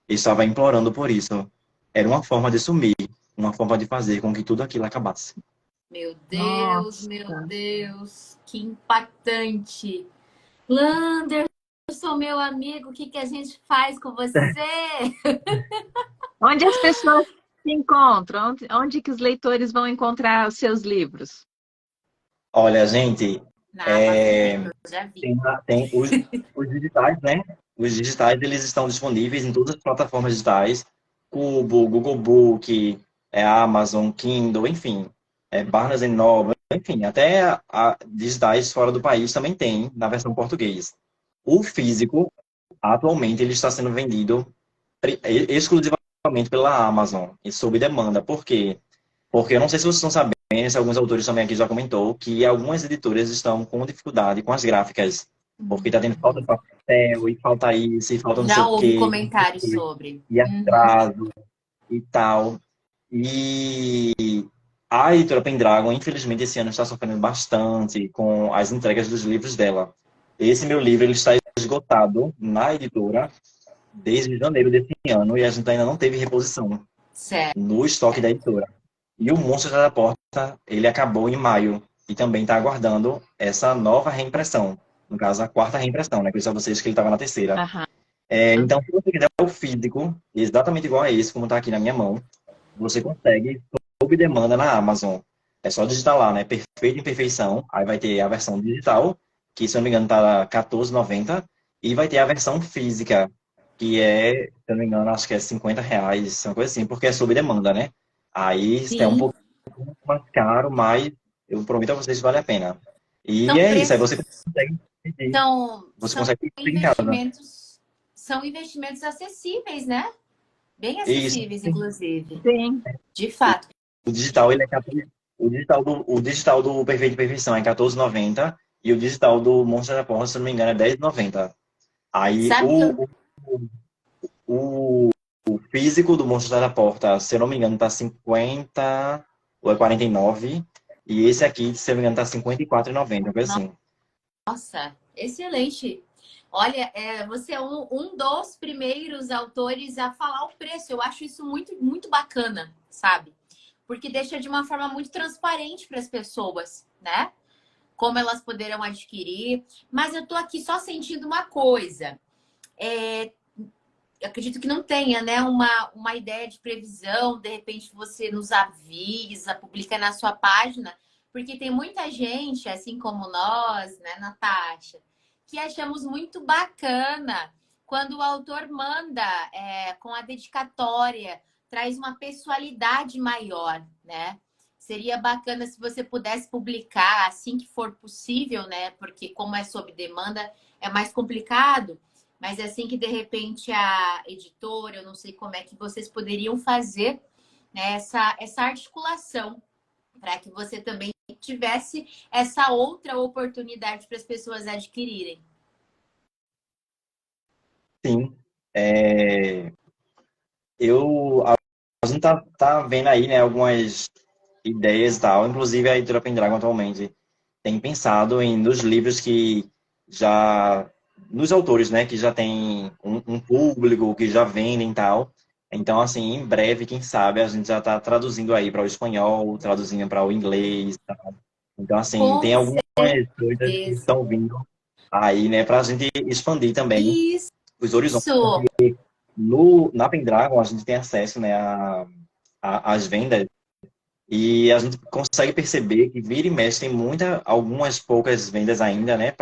Speaker 3: estava implorando por isso. Era uma forma de sumir, uma forma de fazer com que tudo aquilo acabasse.
Speaker 1: Meu
Speaker 2: Nossa.
Speaker 1: Deus, que impactante. Landerson, meu amigo, o que que a gente faz com você?
Speaker 2: Onde as pessoas se encontram? Onde que os leitores vão encontrar os seus livros?
Speaker 3: Olha, gente,
Speaker 1: Na Amazon
Speaker 3: é,
Speaker 1: Kindle, já vi.
Speaker 3: tem os digitais, né? Os digitais, eles estão disponíveis em todas as plataformas digitais. Cubo, Google Book, Amazon, Kindle, enfim. Barnes Noble, enfim. Até digitais fora do país também tem, na versão português. O físico, atualmente, ele está sendo vendido exclusivamente pela Amazon, e sob demanda. Por quê? Porque eu não sei se vocês estão sabendo, alguns autores também aqui já comentou que algumas editoras estão com dificuldade com as gráficas, porque está tendo falta de papel, e falta isso, e falta não sei
Speaker 1: Já
Speaker 3: o
Speaker 1: houve
Speaker 3: quê,
Speaker 1: comentários sobre.
Speaker 3: e atraso e tal. E a editora Pendragon, infelizmente, esse ano está sofrendo bastante com as entregas dos livros dela. Esse meu livro ele está esgotado na editora desde janeiro desse ano e a gente ainda não teve reposição
Speaker 1: Certo.
Speaker 3: no estoque da editora. E o Monstro da Porta, ele acabou em maio e também está aguardando essa nova reimpressão. No caso, a quarta reimpressão, né? Que eu disse a vocês que ele estava na terceira.
Speaker 2: Aham.
Speaker 3: Então, se você quiser o físico, exatamente igual a esse, como está aqui na minha mão, você consegue sob demanda na Amazon. É só digitar lá, né? Perfeito Imperfeição. Aí vai ter a versão digital, que se eu não me engano tá R$14,90. E vai ter a versão física, que é, se eu não me engano, acho que é R$50, uma coisa assim, porque é sob demanda, né? Aí é um
Speaker 1: Sim.
Speaker 3: pouco mais caro, mas eu prometo a vocês que vale a pena. E
Speaker 1: São
Speaker 3: é isso, aí
Speaker 1: preços,
Speaker 3: você consegue pedir, você
Speaker 1: são
Speaker 3: consegue pedir em casa.
Speaker 1: investimentos, são investimentos acessíveis, né? Bem
Speaker 3: Isso.
Speaker 1: acessíveis, inclusive.
Speaker 2: Sim.
Speaker 1: De fato.
Speaker 3: O digital, ele é 14, o digital do Perfeito Perfeição é 14,90 e o digital do Monstro da Porra, se eu não me engano, é 10,90. Aí
Speaker 1: Sabe que eu.
Speaker 3: o físico do Monstro da Porta, se eu não me engano, tá 50 ou é 49. E esse aqui, se eu não me engano, tá 54,90, uma coisa assim.
Speaker 1: Nossa, excelente. Olha, você é um dos primeiros autores a falar o preço. Eu acho isso muito, muito bacana, sabe? Porque deixa de uma forma muito transparente para as pessoas, né? Como elas poderão adquirir. Mas eu tô aqui só sentindo uma coisa. Eu acredito que não tenha, né, uma ideia de previsão, de repente você nos avisa, publica na sua página, porque tem muita gente, assim como nós, né, Natasha, que achamos muito bacana quando o autor manda com a dedicatória, traz uma pessoalidade maior, né? Seria bacana se você pudesse publicar assim que for possível, né? Porque como é sob demanda, é mais complicado. Mas é assim que, de repente, a editora, eu não sei como é que vocês poderiam fazer, né, essa articulação para que você também tivesse essa outra oportunidade para as pessoas adquirirem.
Speaker 3: Sim. A gente tá vendo aí, né, algumas ideias e tal. Inclusive, a editora Pendragon atualmente tem pensado nos livros que já, nos autores, né, que já tem um público, que já vendem e tal. Então, assim, em breve, quem sabe, a gente já está traduzindo aí para o espanhol, traduzindo para o inglês, tá? Então, assim, tem
Speaker 1: Com
Speaker 3: algumas coisas que
Speaker 1: certeza.
Speaker 3: estão vindo aí, né, para a gente expandir também
Speaker 1: Isso.
Speaker 3: os horizontes. Na Pendragon, a gente tem acesso, né, às vendas e a gente consegue perceber que vira e mexe tem algumas poucas vendas ainda, né,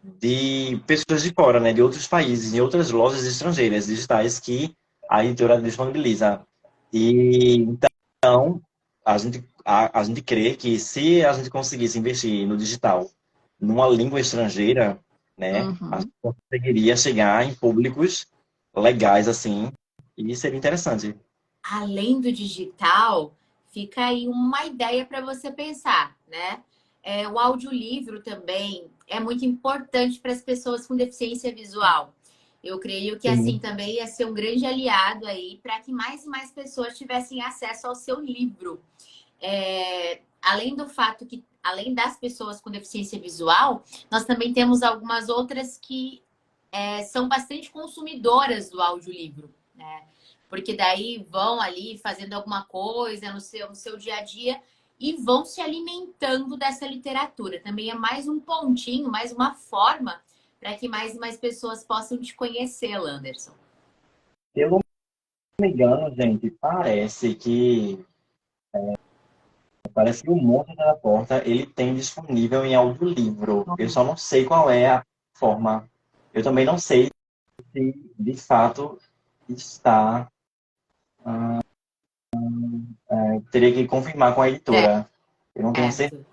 Speaker 3: de pessoas de fora, né, de outros países, em outras lojas estrangeiras digitais que a editora disponibiliza. E então a gente crê que se a gente conseguisse investir no digital numa língua estrangeira, né, a
Speaker 2: Uhum.
Speaker 3: gente conseguiria chegar em públicos legais assim, e seria interessante.
Speaker 1: Além do digital, fica aí uma ideia para você pensar, né? O audiolivro também é muito importante para as pessoas com deficiência visual. Eu creio que assim
Speaker 3: Sim,
Speaker 1: também ia ser um grande aliado aí para que mais e mais pessoas tivessem acesso ao seu livro. Além do fato que, além das pessoas com deficiência visual, nós também temos algumas outras que são bastante consumidoras do audiolivro, né? Porque daí vão ali fazendo alguma coisa no seu dia a dia e vão se alimentando dessa literatura. Também é mais um pontinho, mais uma forma para que mais e mais pessoas possam te conhecer, Landerson.
Speaker 3: se eu não me engano, gente, parece que o Monstro da Porta ele tem disponível em audiolivro. Eu só não sei qual é a forma. Eu também não sei se de fato está. Teria que confirmar com a editora. Eu não tenho certeza,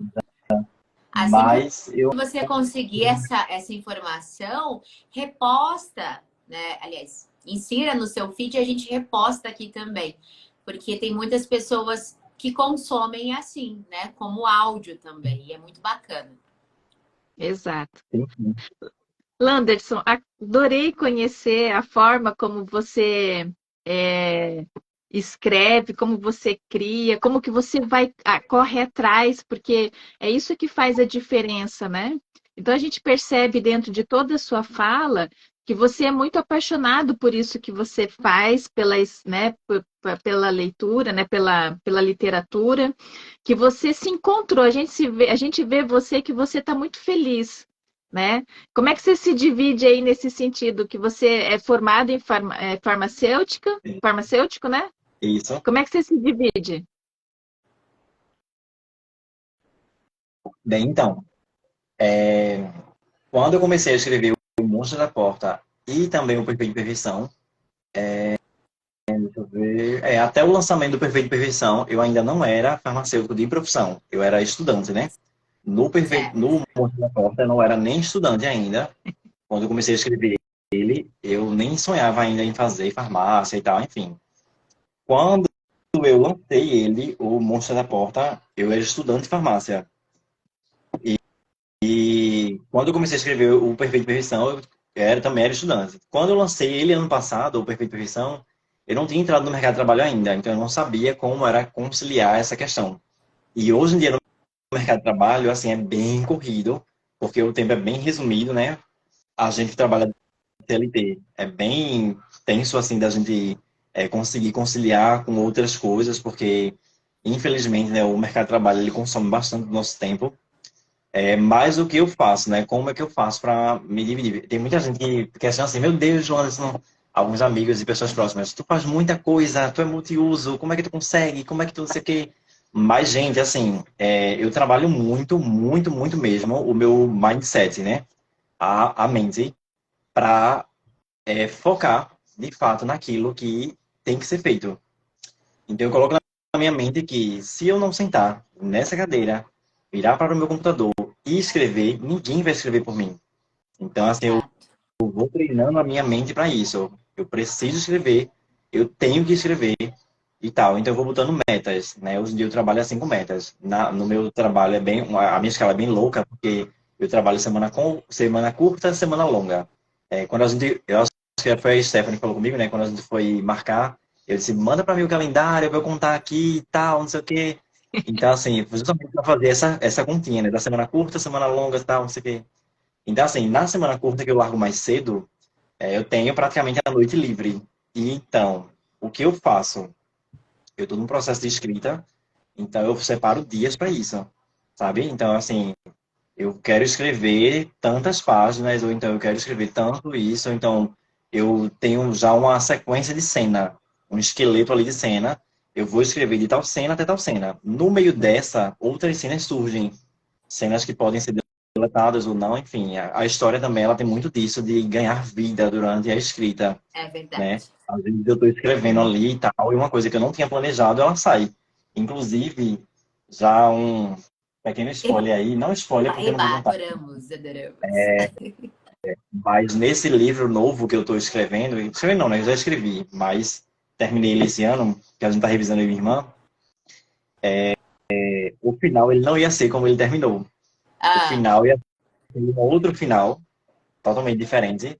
Speaker 1: Certo. Assim que
Speaker 3: mas eu.
Speaker 1: você conseguir essa informação, reposta, né? Aliás, insira no seu feed e a gente reposta aqui também. Porque tem muitas pessoas que consomem assim, né? Como áudio também. E é muito bacana.
Speaker 2: Exato.
Speaker 3: Sim, sim.
Speaker 2: Landerson, adorei conhecer a forma como você é, escreve, como você cria, como que você vai, corre atrás, porque é isso que faz a diferença, né? Então a gente percebe dentro de toda a sua fala que você é muito apaixonado por isso que você faz, né, pela leitura, né, pela literatura, que você se encontrou, a gente vê você que você está muito feliz, né? Como é que você se divide aí nesse sentido? Que você é formado em farmacêutico, né?
Speaker 3: Isso.
Speaker 2: Como é que você se divide?
Speaker 3: Bem, então, quando eu comecei a escrever o Monstro da Porta e também o Perfeito de Perfeição, deixa eu ver, até o lançamento do Perfeito de Perfeição, eu ainda não era farmacêutico de profissão, eu era estudante, né? No
Speaker 1: Certo.
Speaker 3: Monstro da Porta, eu não era nem estudante ainda. Quando eu comecei a escrever ele, eu nem sonhava ainda em fazer farmácia e tal, enfim. Quando eu lancei ele, o Monstro da Porta, eu era estudante de farmácia. E quando eu comecei a escrever o Perfeito de Perfeição, também era estudante. Quando eu lancei ele ano passado, o Perfeito de Perfeição, eu não tinha entrado no mercado de trabalho ainda, então eu não sabia como era conciliar essa questão. E hoje em dia no mercado de trabalho, assim, é bem corrido, porque o tempo é bem resumido, né? A gente que trabalha CLT é bem tenso, assim, da gente conseguir conciliar com outras coisas, porque, infelizmente, né, o mercado de trabalho ele consome bastante do nosso tempo. Mas o que eu faço, né? Como é que eu faço para me dividir? Tem muita gente que questiona assim, meu Deus, João, alguns amigos e pessoas próximas, tu faz muita coisa, tu é multiuso, como é que tu consegue? Como é que tu não sei o quê? Mas, gente, assim, eu trabalho muito, muito, muito mesmo o meu mindset, né? A mente, para focar, de fato, naquilo que tem que ser feito. Então, eu coloco na minha mente que se eu não sentar nessa cadeira, virar para o meu computador e escrever, ninguém vai escrever por mim. Então, assim, eu
Speaker 1: Exato.
Speaker 3: vou treinando a minha mente para isso. Eu preciso escrever, eu tenho que escrever e tal. Então, eu vou botando metas, né? Hoje em dia eu trabalho assim com metas. No meu trabalho a minha escala é bem louca, porque eu trabalho semana curta, semana longa. Quando eu acho que foi a Stephanie que falou comigo, né? Quando a gente foi marcar, eu disse, manda para mim o calendário, pra eu contar aqui e tal, não sei o quê. Então, assim, justamente para fazer essa continha, né? Da semana curta, semana longa e tal, não sei o quê. Então, assim, na semana curta que eu largo mais cedo, eu tenho praticamente a noite livre. E então, o que eu faço? Eu estou num processo de escrita, então eu separo dias para isso, sabe? Então, assim, eu quero escrever tantas páginas, ou então eu quero escrever tanto isso, ou então eu tenho já uma sequência de cena, um esqueleto ali de cena, eu vou escrever de tal cena até tal cena. No meio dessa, outras cenas surgem, cenas que podem ser deletadas ou não, enfim, a história também ela tem muito disso, de ganhar vida durante a escrita,
Speaker 1: É
Speaker 3: né?
Speaker 1: verdade.
Speaker 3: Às vezes eu estou escrevendo ali e tal, e uma coisa que eu não tinha planejado, ela sai. Inclusive, já um pequeno
Speaker 1: Eba,
Speaker 3: spoiler aí, não spoiler porque eu não
Speaker 1: eba,
Speaker 3: vou contar,
Speaker 1: adoramos, adoramos.
Speaker 3: mas nesse livro novo que eu estou escrevendo não, né? Eu já escrevi, mas terminei ele esse ano, que a gente está revisando eu e minha irmã, o final ele não ia ser como ele terminou. O
Speaker 1: Ah,
Speaker 3: final ia ser um outro final, totalmente diferente.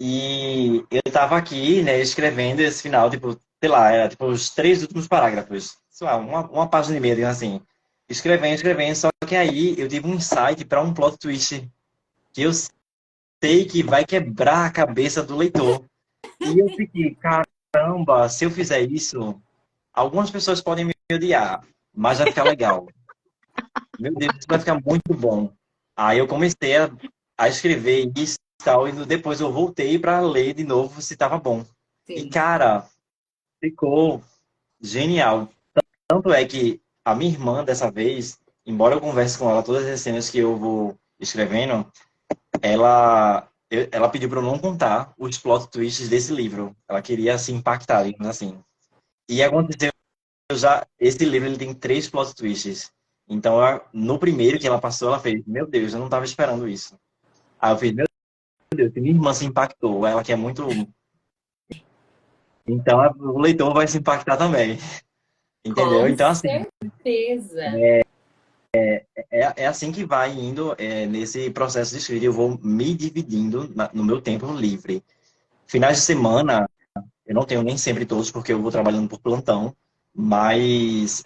Speaker 3: E eu estava aqui, né, escrevendo esse final, tipo, sei lá, era tipo os três últimos parágrafos, sei lá, uma página e meia, digamos assim. Escrevendo, escrevendo, só que aí eu tive um insight para um plot twist que eu sei que vai quebrar a cabeça do leitor. E eu fiquei, caramba, se eu fizer isso, algumas pessoas podem me odiar, mas vai ficar legal. Meu Deus, isso vai ficar muito bom. Aí eu comecei a escrever isso e tal, e depois eu voltei para ler de novo se estava bom. E,
Speaker 1: sim, sim.
Speaker 3: cara, ficou genial. Tanto é que a minha irmã, dessa vez, embora eu converse com ela todas as cenas que eu vou escrevendo, ela pediu para eu não contar os plot twists desse livro. Ela queria se impactar, digamos assim. E aconteceu já, esse livro ele tem três plot twists. Então, no primeiro que ela passou, ela fez, meu Deus, eu não estava esperando isso. Aí eu fiz, meu Deus, que minha irmã se impactou. Ela que é muito. Então, o leitor vai se impactar também. Entendeu?
Speaker 1: Com
Speaker 3: Então, assim,
Speaker 1: certeza.
Speaker 3: é assim que vai indo nesse processo de escrita. Eu vou me dividindo no meu tempo livre. Finais de semana, eu não tenho nem sempre todos, porque eu vou trabalhando por plantão, mas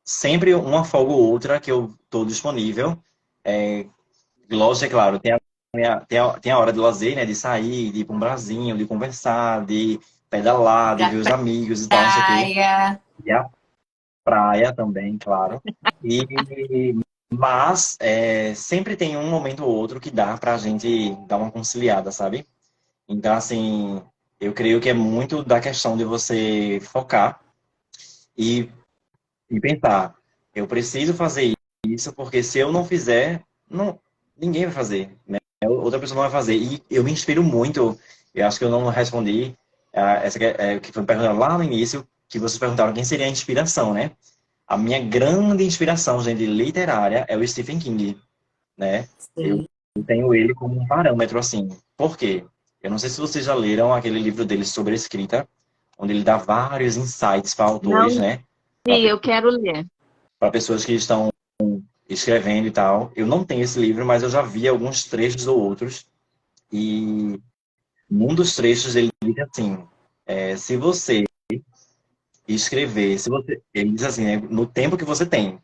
Speaker 3: sempre uma folga ou outra que eu estou disponível. É, lógico, é claro, tem a hora de lazer, né? De sair, de ir para um barzinho, de conversar, de pedalar, de
Speaker 1: Pra
Speaker 3: ver os amigos e tal, não sei o quê.
Speaker 1: praia.
Speaker 3: E a praia também, claro. E, mas sempre tem um momento ou outro que dá pra gente dar uma conciliada, sabe? Então, assim, eu creio que é muito da questão de você focar e, e pensar, eu preciso fazer isso, porque se eu não fizer, não, ninguém vai fazer, né? Outra pessoa não vai fazer. E eu me inspiro muito, eu acho que eu não respondi que foi perguntado lá no início, que vocês perguntaram quem seria a inspiração, né? A minha grande inspiração, gente, literária é o Stephen King, né? Eu
Speaker 1: Sim.
Speaker 3: tenho ele como um parâmetro, assim. Por quê? Eu não sei se vocês já leram aquele livro dele sobre a escrita, onde ele dá vários insights para autores,
Speaker 2: Não
Speaker 3: né?
Speaker 2: vi, eu quero ler.
Speaker 3: Para pessoas que estão escrevendo e tal. Eu não tenho esse livro, mas eu já vi alguns trechos ou outros. E num dos trechos ele diz assim: se você escrever, se você, ele diz assim, né, no tempo que você tem,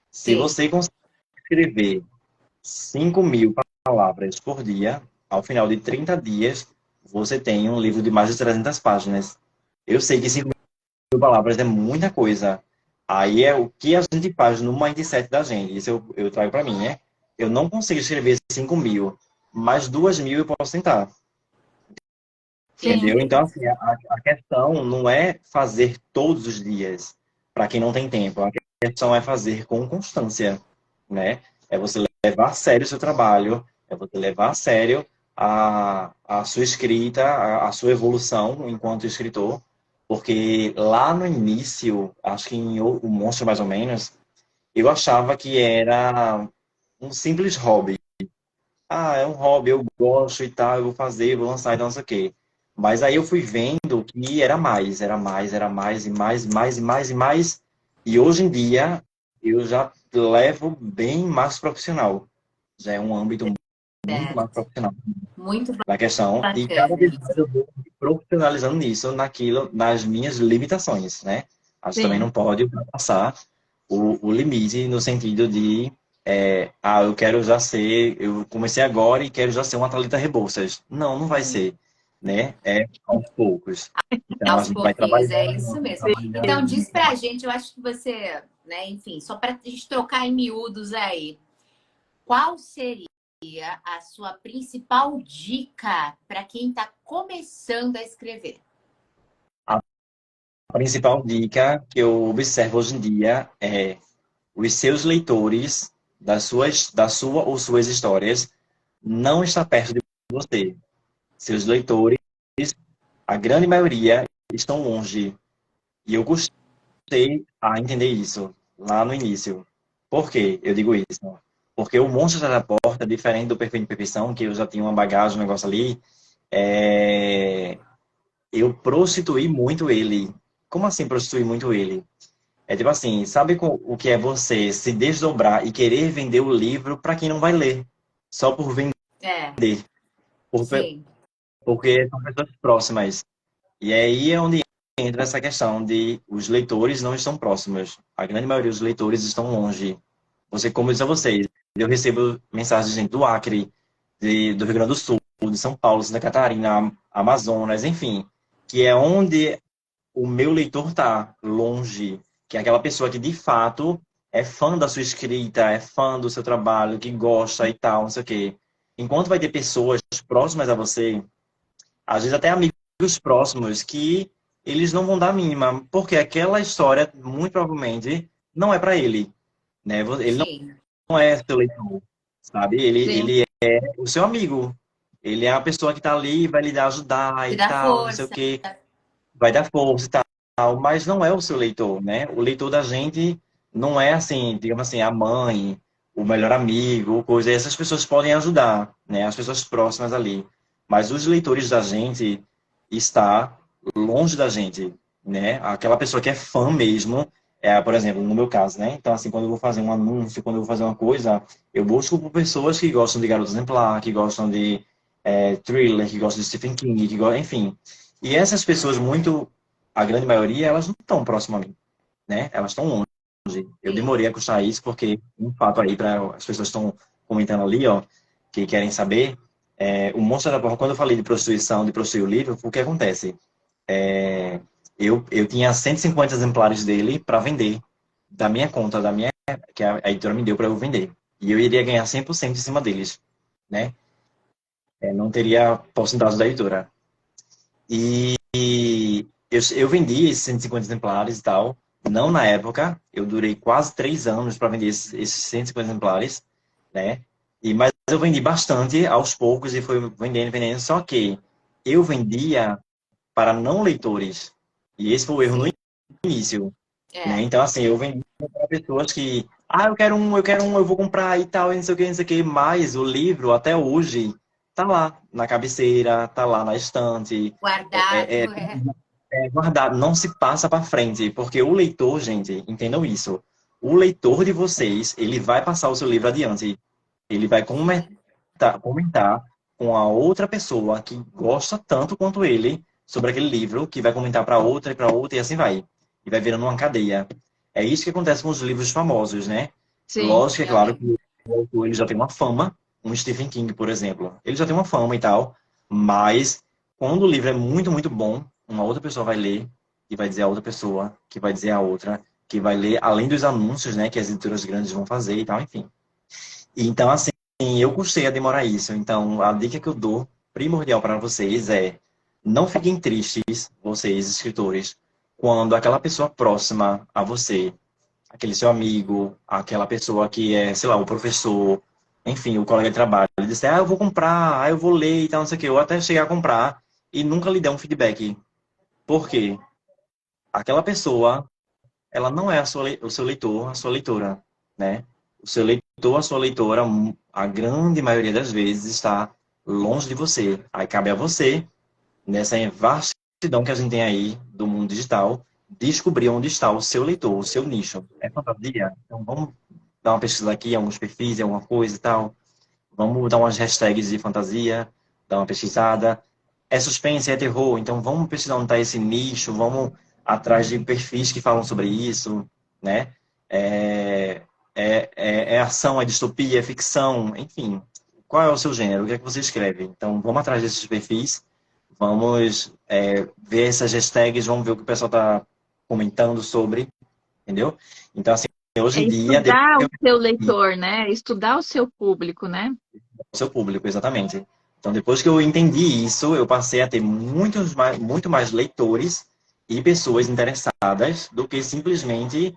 Speaker 3: se
Speaker 1: Sim.
Speaker 3: você conseguir escrever 5.000 palavras por dia, ao final de 30 dias, você tem um livro de mais de 300 páginas. Eu sei que 5.000 palavras é muita coisa. Aí é o que a gente faz no mindset da gente. Isso eu trago para mim, né? Eu não consigo escrever 5.000, mas 2.000 eu posso tentar.
Speaker 2: Sim,
Speaker 3: Entendeu? Então, assim, a questão não é fazer todos os dias, para quem não tem tempo. A questão é fazer com constância, né? É você levar a sério o seu trabalho, é você levar a sério a sua escrita, a sua evolução enquanto escritor, porque lá no início, acho que em O Monstro mais ou menos, eu achava que era um simples hobby. Ah, é um hobby, eu gosto e tal, eu vou fazer, vou lançar e não sei o quê. Mas aí eu fui vendo que era mais, era mais, era mais e mais, mais e mais e mais. E hoje em dia eu já levo bem mais profissional. Já é um âmbito muito mais
Speaker 1: Certo.
Speaker 3: profissional
Speaker 1: Muito
Speaker 3: da questão. E cada
Speaker 1: bacana
Speaker 3: vez
Speaker 1: isso.
Speaker 3: mais eu vou me profissionalizando nisso, naquilo, nas minhas limitações, né? A gente também
Speaker 2: sim.
Speaker 3: não pode ultrapassar o limite no sentido de eu quero já ser, eu comecei agora e quero já ser uma Thalita Rebouças. Não, não vai
Speaker 1: Uhum.
Speaker 3: ser, né? É aos poucos. Então a
Speaker 1: Aos
Speaker 3: gente vai
Speaker 1: pouquinhos, é
Speaker 3: trabalhando,
Speaker 1: isso
Speaker 3: vai
Speaker 1: mesmo. Então,
Speaker 3: trabalhando.
Speaker 1: diz pra gente, eu acho que você, né, enfim, só pra gente trocar em miúdos aí, qual seria a sua principal dica para quem está começando a escrever?
Speaker 3: A principal dica que eu observo hoje em dia é os seus leitores da sua ou suas histórias não está perto de você. Seus leitores, a grande maioria, estão longe. E eu custei a entender isso lá no início. Por que eu digo isso? Porque o Monstro da Porta, diferente do Perfeito de Perfeição, que eu já tinha uma bagagem, um negócio ali, eu prostituí muito ele. Como assim prostituir muito ele? É tipo assim, sabe o que é você se desdobrar e querer vender o livro para quem não vai ler? Só por vender,
Speaker 1: É,
Speaker 3: por-
Speaker 1: sim,
Speaker 3: porque são pessoas próximas. E aí é onde entra essa questão de os leitores não estão próximos. A grande maioria dos leitores estão longe. Você, como eu disse a vocês, eu recebo mensagens de gente do Acre, do Rio Grande do Sul, de São Paulo, Santa Catarina, Amazonas, enfim, que é onde o meu leitor está longe, que é aquela pessoa que de fato é fã da sua escrita, é fã do seu trabalho, que gosta e tal, não sei o quê. Enquanto vai ter pessoas próximas a você, às vezes até amigos próximos, que eles não vão dar a mínima, porque aquela história, muito provavelmente, não é para ele, né? Ele
Speaker 1: sim.
Speaker 3: não é seu leitor, sabe?
Speaker 2: Sim,
Speaker 3: Ele é o seu amigo. Ele é a pessoa que está ali, vai lhe ajudar
Speaker 1: Te
Speaker 3: e
Speaker 1: dá
Speaker 3: tal, não sei o
Speaker 1: força.
Speaker 3: quê, vai dar força e tal, mas não é o seu leitor, né? O leitor da gente não é assim, digamos assim, a mãe, o melhor amigo, coisa. Essas pessoas podem ajudar, né? As pessoas próximas ali. Mas os leitores da gente está longe da gente. né? Aquela pessoa que é fã mesmo, por exemplo, no meu caso, né? Então, assim, quando eu vou fazer um anúncio, quando eu vou fazer uma coisa, eu busco por pessoas que gostam de Garota Exemplar, que gostam de thriller, que gostam de Stephen King, enfim. E essas pessoas, a grande maioria, elas não estão próximas a mim, né? Elas estão longe. Eu
Speaker 1: Sim.
Speaker 3: demorei a custar isso, porque um fato aí, para as pessoas estão comentando ali, ó, que querem saber, o Monstro da Porra, quando eu falei de prostituição, de prostituir o livro, o que acontece? Eu tinha 150 exemplares dele para vender, da minha conta, que a editora me deu para eu vender. E eu iria ganhar 100% em cima deles, né? Não teria porcentagem da editora. E eu vendi esses 150 exemplares e tal. Não na época, eu durei quase 3 anos para vender esses 150 exemplares, né? Mas eu vendi bastante aos poucos e foi vendendo, vendendo. Só que eu vendia para não leitores. E esse foi o erro no
Speaker 1: Sim.
Speaker 3: início, né?
Speaker 1: É.
Speaker 3: Então, assim, eu vendi para pessoas que, eu vou comprar e tal, e não sei o que, não sei o que. Mas o livro, até hoje, tá lá na cabeceira, tá lá na estante, é, é,
Speaker 1: Guardado, é.
Speaker 3: é guardado, não se passa para frente, porque o leitor, gente, entendam isso. O leitor de vocês, ele vai passar o seu livro adiante. Ele vai
Speaker 1: Sim.
Speaker 3: comentar com a outra pessoa que gosta tanto quanto ele sobre aquele livro, que vai comentar para outra e assim vai. E vai virando uma cadeia. É isso que acontece com os livros famosos, né?
Speaker 2: Sim.
Speaker 3: Lógico que é claro
Speaker 1: Aham.
Speaker 3: que o autor ele já tem uma fama, um Stephen King, por exemplo. Ele já tem uma fama e tal, mas quando o livro é muito, muito bom, uma outra pessoa vai ler e vai dizer a outra pessoa, que vai dizer a outra, que vai ler, além dos anúncios, né, que as editoras grandes vão fazer e tal, enfim. Então, assim, eu custei a demorar isso. Então, a dica que eu dou, primordial para vocês, é não fiquem tristes, vocês, escritores, quando aquela pessoa próxima a você, aquele seu amigo, aquela pessoa que é, sei lá, o professor, enfim, o colega de trabalho, ele disser, eu vou comprar, eu vou ler e tal, não sei o quê. Eu até cheguei a comprar e nunca lhe dei um feedback. Por quê? Aquela pessoa ela não é o seu leitor, a sua leitora, né? O seu leitor, a sua leitora, a grande maioria das vezes está longe de você. Aí cabe a você, nessa vastidão que a gente tem aí do mundo digital, descobrir onde está o seu leitor, o seu nicho. É fantasia? Então vamos dar uma pesquisa aqui, alguns perfis, alguma coisa e tal. Vamos dar umas hashtags de fantasia, dar uma pesquisada. É suspense, é terror, então vamos pesquisar onde está esse nicho, vamos atrás de perfis que falam sobre isso, né? É, é ação, é distopia, é ficção, enfim. Qual é o seu gênero? O que é que você escreve? Então vamos atrás desses perfis, vamos ver essas hashtags, vamos ver o que o pessoal está comentando sobre, entendeu? Então, assim, hoje
Speaker 2: É
Speaker 3: em dia, depois
Speaker 2: estudar
Speaker 3: que
Speaker 2: o
Speaker 3: eu
Speaker 2: seu leitor, né? Estudar o seu público, né?
Speaker 3: o seu público, exatamente. Então, depois que eu entendi isso, eu passei a ter muito mais leitores e pessoas interessadas do que simplesmente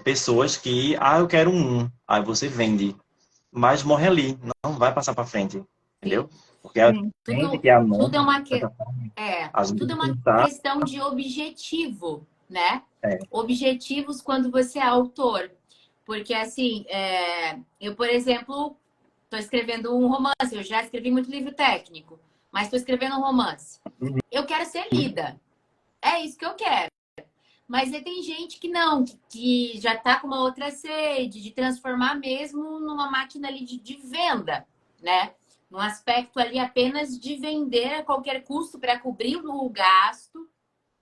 Speaker 3: pessoas que, eu quero aí você vende, mas morre ali, não vai passar para frente,
Speaker 1: Sim.
Speaker 3: entendeu? Porque a
Speaker 2: Sim.
Speaker 3: gente
Speaker 1: Tudo,
Speaker 3: que é
Speaker 1: tudo é
Speaker 3: anônimo,
Speaker 1: uma
Speaker 3: de certa forma, às
Speaker 1: tudo é
Speaker 3: vezes
Speaker 1: uma
Speaker 3: pensar,
Speaker 1: questão de objetivo, né?
Speaker 3: é,
Speaker 1: Objetivos quando você é autor. Porque, assim, eu, por exemplo, estou escrevendo um romance. Eu já escrevi muito livro técnico, mas estou escrevendo um romance. Eu quero ser lida. É isso que eu quero. Mas aí tem gente que não, que já está com uma outra sede de transformar mesmo numa máquina ali de venda, né? Num aspecto ali apenas de vender a qualquer custo para cobrir o gasto.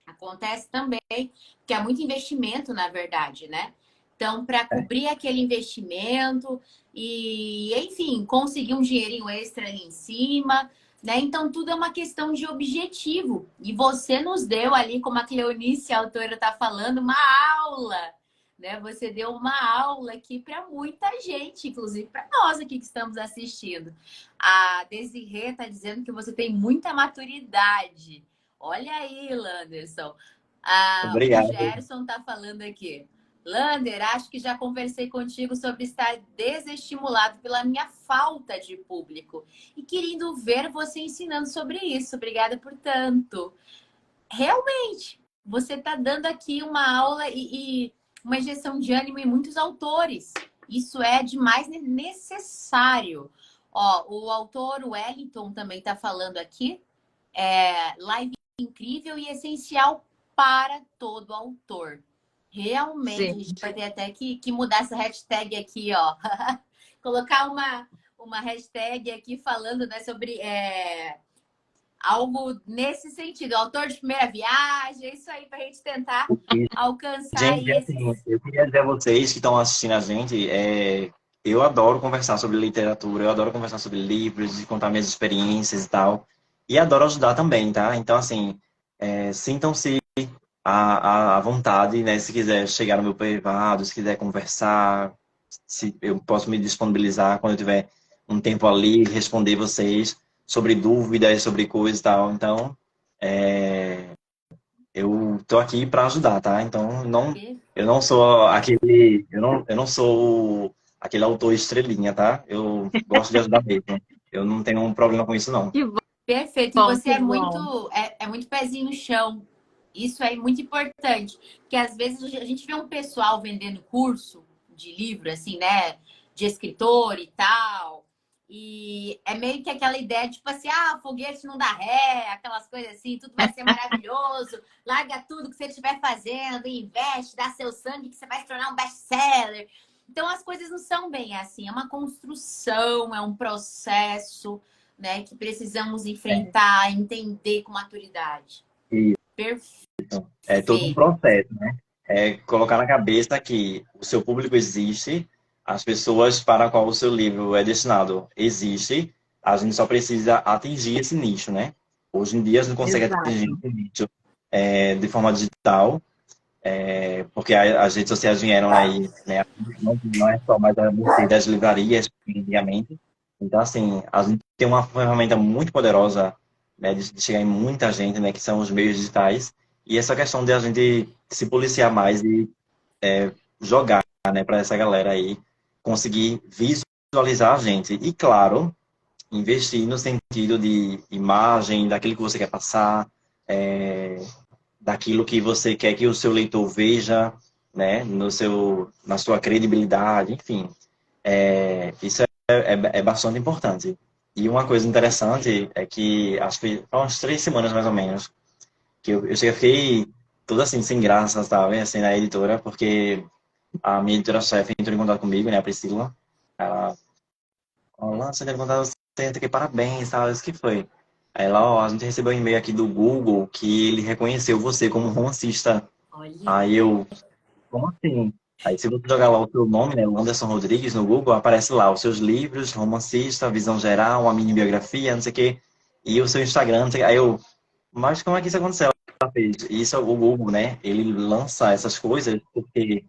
Speaker 1: Acontece também, que há muito investimento, na verdade, né? Então, para
Speaker 3: é,
Speaker 1: cobrir aquele investimento e, enfim, conseguir um dinheirinho extra ali em cima, né? Então, tudo é uma questão de objetivo. E você nos deu ali, como a Cleonice, a autora, está falando, uma aula, né? Você deu uma aula aqui para muita gente, inclusive para nós aqui que estamos assistindo. A Desirê está dizendo que você tem muita maturidade. Olha aí, Landerson. O
Speaker 3: obrigado.
Speaker 1: Gerson tá falando aqui. Lander, acho que já conversei contigo sobre estar desestimulado pela minha falta de público e querendo ver você ensinando sobre isso. Obrigada por tanto. Realmente, você está dando aqui uma aula e uma injeção de ânimo em muitos autores. Isso é demais necessário. Ó, o autor Wellington também está falando aqui. Live incrível e essencial para todo autor. Realmente, a
Speaker 2: Sim.
Speaker 1: gente vai ter até que mudar essa hashtag aqui, ó. Colocar uma hashtag aqui falando, né, sobre algo nesse sentido. Autor de primeira viagem, é isso aí, para a gente tentar alcançar
Speaker 3: Gente,
Speaker 1: aí esses...
Speaker 3: assim, eu queria dizer a vocês que estão assistindo a gente, eu adoro conversar sobre literatura, eu adoro conversar sobre livros e contar minhas experiências e tal. E adoro ajudar também, tá? Então, assim, sintam-se à vontade, né? Se quiser chegar no meu privado, se quiser conversar, se eu posso me disponibilizar quando eu tiver um tempo ali, responder vocês sobre dúvidas, sobre coisas e tal. Então, eu tô aqui para ajudar, tá? Então, eu não sou aquele, eu não sou aquele autor estrelinha, tá? Eu gosto de ajudar mesmo. Eu não tenho um problema com isso, não.
Speaker 2: Que
Speaker 1: Perfeito. E
Speaker 2: bom,
Speaker 1: você
Speaker 2: que bom.
Speaker 1: é muito pezinho no chão. Isso é muito importante. Porque às vezes a gente vê um pessoal vendendo curso de livro, assim, né? De escritor e tal. E é meio que aquela ideia, tipo assim, foguete não dá ré, aquelas coisas assim, tudo vai ser maravilhoso, larga tudo que você estiver fazendo, investe, dá seu sangue que você vai se tornar um best-seller. Então as coisas não são bem assim, é uma construção, é um processo, né, que precisamos enfrentar, entender com maturidade.
Speaker 3: E é todo um
Speaker 1: Perfeito.
Speaker 3: processo, né? É colocar na cabeça que o seu público existe, as pessoas para a qual o seu livro é destinado existe, a gente só precisa atingir esse nicho, né? Hoje em dia a gente não consegue atingir
Speaker 2: Exato.
Speaker 3: esse nicho de forma digital, porque as redes sociais vieram aí, né? Não é só mais a mercê das livrarias, antigamente. Então, assim, a gente tem uma ferramenta muito poderosa, né, de chegar em muita gente, né, que são os meios digitais. E essa questão de a gente se policiar mais e jogar, né, para essa galera aí conseguir visualizar a gente. E, claro, investir no sentido de imagem, daquilo que você quer passar, daquilo que você quer que o seu leitor veja, né, na sua credibilidade, enfim. Isso é bastante importante. E uma coisa interessante é que, acho que há umas 3 semanas mais ou menos, que eu fiquei tudo assim, sem graça, sabe, assim, na editora, porque a minha editora-chefe entrou em contato comigo, né, a Priscila. Ela, olá, você quer contar você, que parabéns, sabe, isso que foi. Aí ela, ó, a gente recebeu um e-mail aqui do Google que ele reconheceu você como romancista.
Speaker 1: Olha.
Speaker 3: Aí eu, como assim? Aí, se você jogar lá o seu nome, né, Anderson Rodrigues, no Google, aparece lá os seus livros, romancista, visão geral, uma mini biografia, não sei o quê, e o seu Instagram, não sei o quê. Aí eu, mas como é que isso aconteceu? Ela fez isso, o Google, né, ele lança essas coisas porque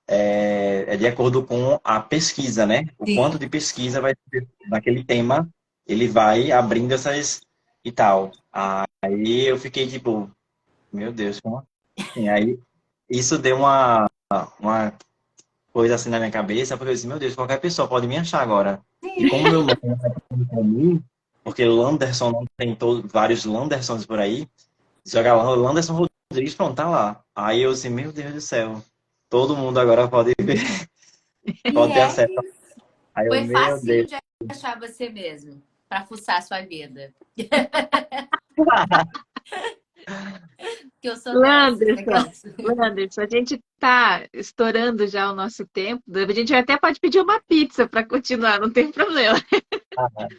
Speaker 3: é de acordo com a pesquisa, né? O quanto
Speaker 1: Sim.
Speaker 3: de pesquisa vai ter naquele tema, ele vai abrindo essas e tal. Aí eu fiquei tipo, meu Deus, como assim? Aí isso deu uma coisa assim na minha cabeça, porque eu disse, meu Deus, qualquer pessoa pode me achar agora. E como meu nome não é tão comum, porque Landerson não tem vários Landersons por aí, joga lá, Landerson Rodrigues, pronto, tá lá. Aí eu disse, meu Deus do céu, todo mundo agora pode ver,
Speaker 1: E
Speaker 3: pode ter acesso. Aí eu,
Speaker 1: foi
Speaker 3: meu
Speaker 1: facinho
Speaker 3: Deus.
Speaker 1: de achar você mesmo, para fuçar a sua vida. Que eu sou dessas.
Speaker 2: Landerson, Landerson, a gente está estourando já o nosso tempo. A gente até pode pedir uma pizza para continuar, não tem problema.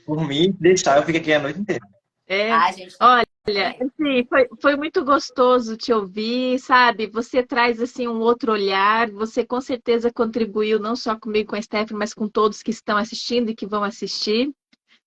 Speaker 3: Por mim, deixar, eu fico aqui a noite inteira.
Speaker 2: É,
Speaker 1: Ah, gente,
Speaker 2: olha,
Speaker 1: também.
Speaker 2: assim, foi muito gostoso te ouvir, sabe? Você traz assim um outro olhar. Você com certeza contribuiu não só comigo, com a Stephanie, mas com todos que estão assistindo e que vão assistir,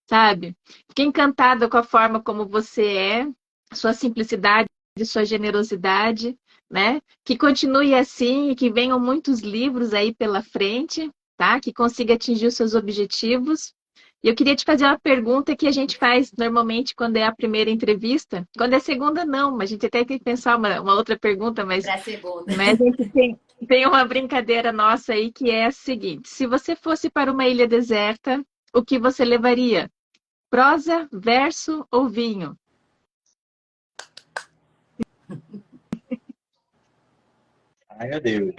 Speaker 2: sabe? Fiquei encantada com a forma como você é, sua simplicidade, sua generosidade, né? Que continue assim e que venham muitos livros aí pela frente, tá? Que consiga atingir os seus objetivos. E eu queria te fazer uma pergunta que a gente faz normalmente quando é a primeira entrevista. Quando é a segunda, não, mas a gente até tem que pensar uma outra pergunta,
Speaker 1: Para a segunda.
Speaker 2: mas a gente tem uma brincadeira nossa aí que é a seguinte: se você fosse para uma ilha deserta, o que você levaria? Prosa, verso ou vinho?
Speaker 3: Ai, meu Deus.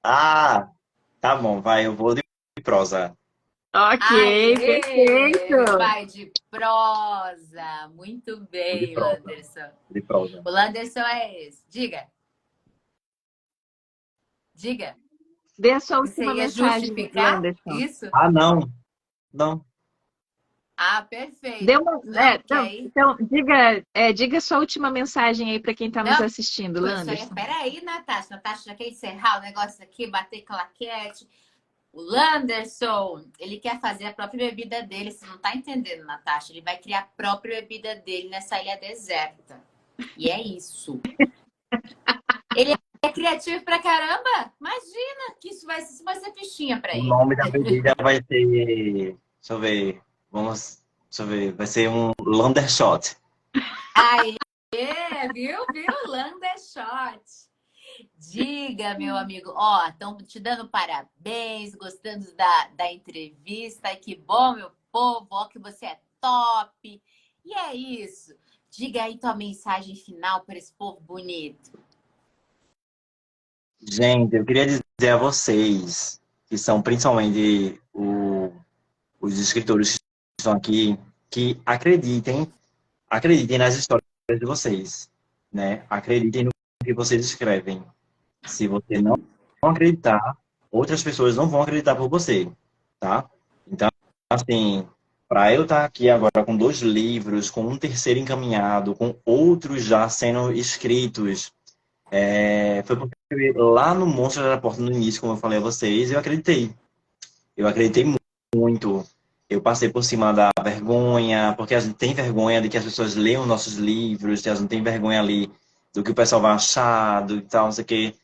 Speaker 3: Ah, tá bom, vai, eu vou de prosa.
Speaker 2: Ok,
Speaker 1: Aê!
Speaker 2: perfeito.
Speaker 1: Vai de prosa! Muito
Speaker 3: De
Speaker 1: bem,
Speaker 3: prosa.
Speaker 1: Landerson.
Speaker 3: De prosa.
Speaker 1: O Landerson é esse. Diga, diga.
Speaker 2: Dê a sua
Speaker 1: Você
Speaker 2: última
Speaker 1: ia
Speaker 2: mensagem,
Speaker 1: justificar
Speaker 2: Landerson.
Speaker 1: isso?
Speaker 3: Ah, não. Não.
Speaker 1: Ah,
Speaker 2: Dê
Speaker 1: perfeito.
Speaker 2: uma,
Speaker 1: Não, que
Speaker 2: não,
Speaker 1: aí.
Speaker 2: então, diga a sua última mensagem aí para quem está nos
Speaker 1: Não,
Speaker 2: assistindo,
Speaker 1: eu só ia.
Speaker 2: Landerson.
Speaker 1: Peraí, Natasha. Natasha já quer encerrar o negócio aqui, bater claquete. O Landerson, ele quer fazer a própria bebida dele. Você não tá entendendo, Natasha? Ele vai criar a própria bebida dele nessa ilha deserta. E é isso. Ele é criativo pra caramba? Imagina que isso vai ser fichinha pra
Speaker 3: O
Speaker 1: ele.
Speaker 3: nome da bebida vai ser. Deixa eu ver. Vamos. Deixa eu ver. Vai ser um Landershot.
Speaker 1: Aê, viu? Landershot. Diga, meu amigo. Ó, estão te dando parabéns, gostando da entrevista. Ai, que bom, meu povo. Ó, que você é top. E é isso. Diga aí tua mensagem final para esse povo bonito.
Speaker 3: Gente, eu queria dizer a vocês, que são principalmente os escritores que estão aqui, que acreditem nas histórias de vocês, né? Acreditem no que vocês escrevem. Se você não acreditar, outras pessoas não vão acreditar por você, tá? Então, assim, para eu estar aqui agora com 2 livros, com um terceiro encaminhado, com outros já sendo escritos, foi porque lá no Monstro da Porta, no início, como eu falei a vocês, eu acreditei. Eu acreditei muito. Eu passei por cima da vergonha, porque a gente tem vergonha de que as pessoas leiam nossos livros, a gente tem vergonha ali do que o pessoal vai achar, do e tal, não sei o quê.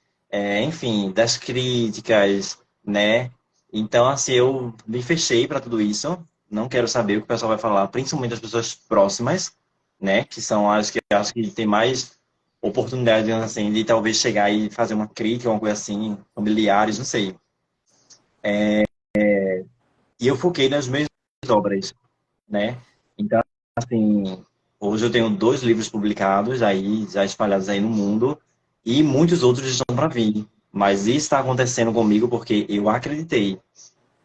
Speaker 3: Enfim, das críticas, né? Então, assim, eu me fechei para tudo isso. Não quero saber o que o pessoal vai falar, principalmente as pessoas próximas, né? Que são as que eu acho que tem mais oportunidade, digamos assim, de talvez chegar e fazer uma crítica, uma coisa assim, familiares, não sei. E eu foquei nas minhas obras, né? Então, assim, hoje eu tenho 2 livros publicados aí, já espalhados aí no mundo, e muitos outros estão para vir. Mas isso está acontecendo comigo porque eu acreditei.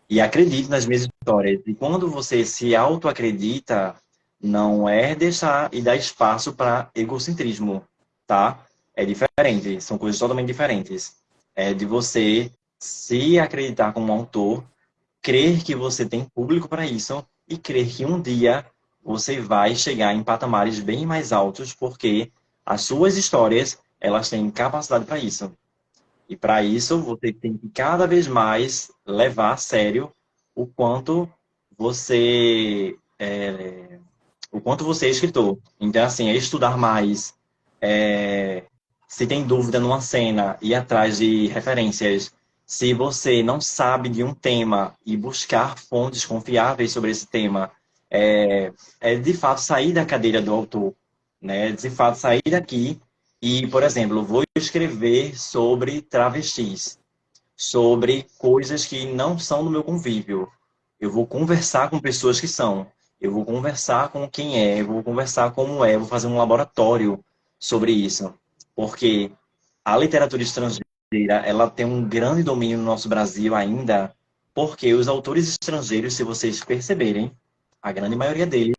Speaker 3: E acredito nas minhas histórias. E quando você se auto-acredita, não é deixar e dar espaço para egocentrismo, tá? É diferente, são coisas totalmente diferentes. É de você se acreditar como autor, crer que você tem público para isso e crer que um dia você vai chegar em patamares bem mais altos, porque as suas histórias, elas têm capacidade para isso. E para isso, você tem que cada vez mais levar a sério o quanto você o quanto você é escritor. Então, assim, é estudar mais, se tem dúvida numa cena, ir atrás de referências. Se você não sabe de um tema e buscar fontes confiáveis sobre esse tema, de fato sair da cadeira do autor, né? De fato sair daqui e, por exemplo, vou escrever sobre travestis, sobre coisas que não são do meu convívio. Eu vou conversar com pessoas que são. Eu vou conversar com quem é, eu vou conversar como é, vou fazer um laboratório sobre isso. Porque a literatura estrangeira, ela tem um grande domínio no nosso Brasil ainda, porque os autores estrangeiros, se vocês perceberem, a grande maioria deles,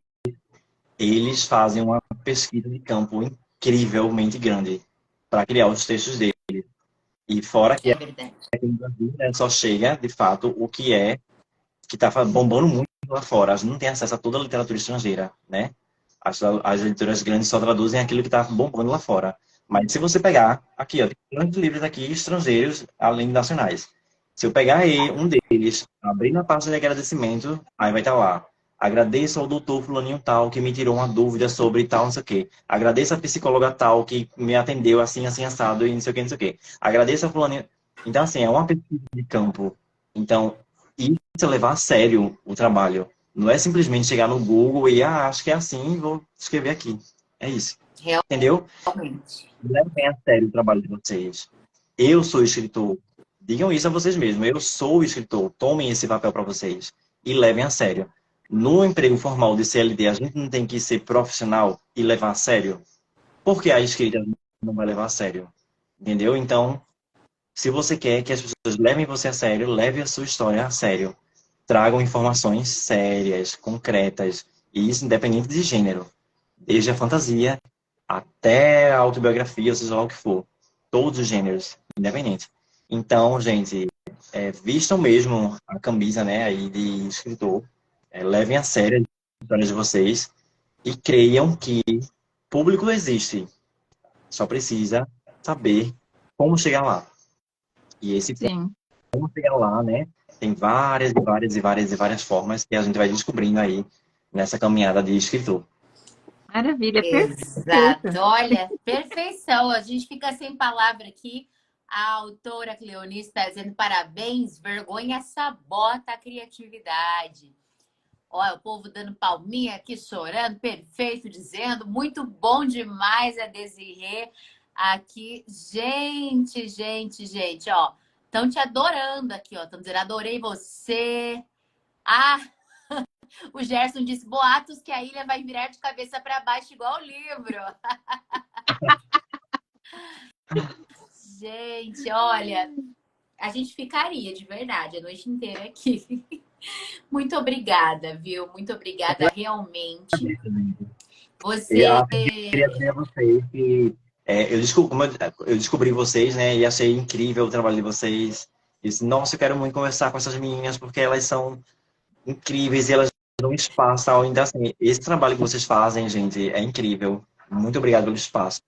Speaker 3: eles fazem uma pesquisa de campo incrivelmente grande para criar os textos deles. E fora que
Speaker 1: É verdade.
Speaker 3: aqui no Brasil, né, só chega, de fato, o que está bombando muito lá fora. A gente não tem acesso a toda a literatura estrangeira, né? As editoras grandes só traduzem aquilo que está bombando lá fora. Mas se você pegar, aqui, ó, tem grandes livros aqui estrangeiros, além de nacionais. Se eu pegar aí um deles, abrir na página de agradecimento, aí vai estar lá. Agradeço ao doutor fulaninho tal que me tirou uma dúvida sobre tal, não sei o quê. Agradeço a psicóloga tal que me atendeu assim, assim, assado e não sei o quê, não sei o quê. Agradeço a fulaninho. Então, assim, é uma pesquisa de campo. Então, isso é levar a sério o trabalho. Não é simplesmente chegar no Google e, acho que é assim, vou escrever aqui. É isso. Entendeu?
Speaker 1: Realmente.
Speaker 3: Levem a sério o trabalho de vocês. Eu sou escritor. Digam isso a vocês mesmos. Eu sou escritor. Tomem esse papel para vocês. E levem a sério. No emprego formal de CLT, a gente não tem que ser profissional e levar a sério. Porque a escrita não vai levar a sério. Entendeu? Então, se você quer que as pessoas levem você a sério, leve a sua história a sério. tragam informações sérias, concretas, e isso independente de gênero, desde a fantasia até a autobiografia, ou seja lá o que for, todos os gêneros, independente. Então, gente, vistam mesmo a camisa, né, aí de escritor, levem a sério as histórias de vocês e creiam que público existe, só precisa saber como chegar lá. E esse
Speaker 2: Sim.
Speaker 3: como chegar lá, né? Tem várias e várias e várias e várias formas que a gente vai descobrindo aí nessa caminhada de escritor.
Speaker 2: Maravilha, perfeito.
Speaker 1: Exato. Olha, perfeição. A gente fica sem palavra aqui. A autora Cleonice está dizendo parabéns, vergonha sabota a criatividade. Olha, o povo dando palminha aqui, chorando, perfeito, dizendo, muito bom demais a Desirê aqui. Gente, ó, estão te adorando aqui, ó, estão dizendo, adorei você. Ah, o Gerson disse, boatos que a ilha vai virar de cabeça para baixo igual o livro. Gente, olha, a gente ficaria de verdade a noite inteira aqui. Muito obrigada, viu? Muito obrigada, realmente.
Speaker 3: E
Speaker 1: Você.
Speaker 3: eu queria dizer a vocês que como eu descobri vocês, né, e achei incrível o trabalho de vocês. Disse, nossa, eu quero muito conversar com essas meninas porque elas são incríveis e elas dão espaço ao ainda assim. Esse trabalho que vocês fazem, gente, é incrível. Muito obrigado pelo espaço.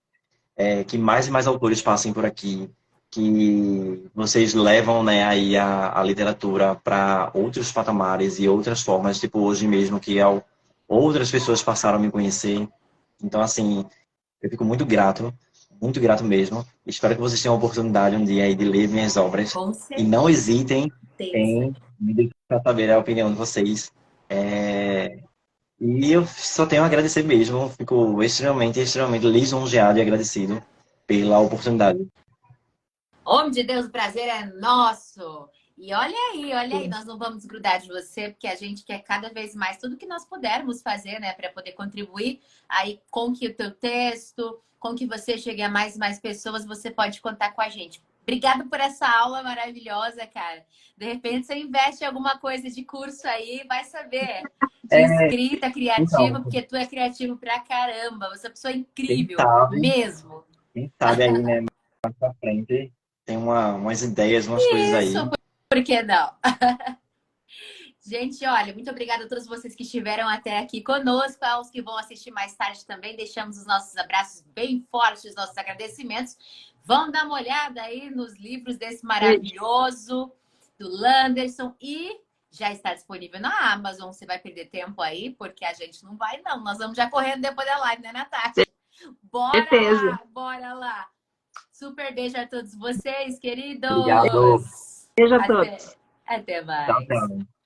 Speaker 3: Que mais e mais autores passem por aqui, que vocês levam, né, aí a literatura para outros patamares e outras formas, tipo hoje mesmo, que outras pessoas passaram a me conhecer. Então, assim, eu fico muito grato mesmo. Espero que vocês tenham a oportunidade um dia aí de ler minhas obras
Speaker 1: Com
Speaker 3: e não hesitem
Speaker 1: certeza.
Speaker 3: em me deixar saber a opinião de vocês. E eu só tenho a agradecer mesmo. Fico extremamente lisonjeado e agradecido pela oportunidade.
Speaker 1: Homem de Deus, o prazer é nosso. E olha aí, nós não vamos desgrudar de você, porque a gente quer cada vez mais tudo que nós pudermos fazer, né, para poder contribuir aí com que o teu texto, com que você chegue a mais e mais pessoas, você pode contar com a gente. Obrigada por essa aula maravilhosa, cara. De repente você investe em alguma coisa de curso aí, vai saber. De
Speaker 3: É,
Speaker 1: escrita criativa,
Speaker 3: então,
Speaker 1: porque tu é criativo pra caramba. Você é uma pessoa
Speaker 3: quem
Speaker 1: incrível,
Speaker 3: sabe,
Speaker 1: mesmo.
Speaker 3: quem sabe aí, né, mais pra frente, tem umas ideias, umas coisas
Speaker 1: Isso,
Speaker 3: aí.
Speaker 1: por que não? Gente, olha, muito obrigada a todos vocês que estiveram até aqui conosco, aos que vão assistir mais tarde também. Deixamos os nossos abraços bem fortes, os nossos agradecimentos. Vão dar uma olhada aí nos livros desse maravilhoso do Landerson e já está disponível na Amazon. Você vai perder tempo aí, porque a gente não vai, não. Nós vamos já correndo depois da live, né, Natasha?
Speaker 2: Certeza.
Speaker 1: Bora lá. Super beijo a todos vocês, queridos.
Speaker 3: Obrigado.
Speaker 2: Beijo a
Speaker 1: Até,
Speaker 2: todos.
Speaker 1: até
Speaker 3: Tchau,
Speaker 1: mais.
Speaker 3: tchau.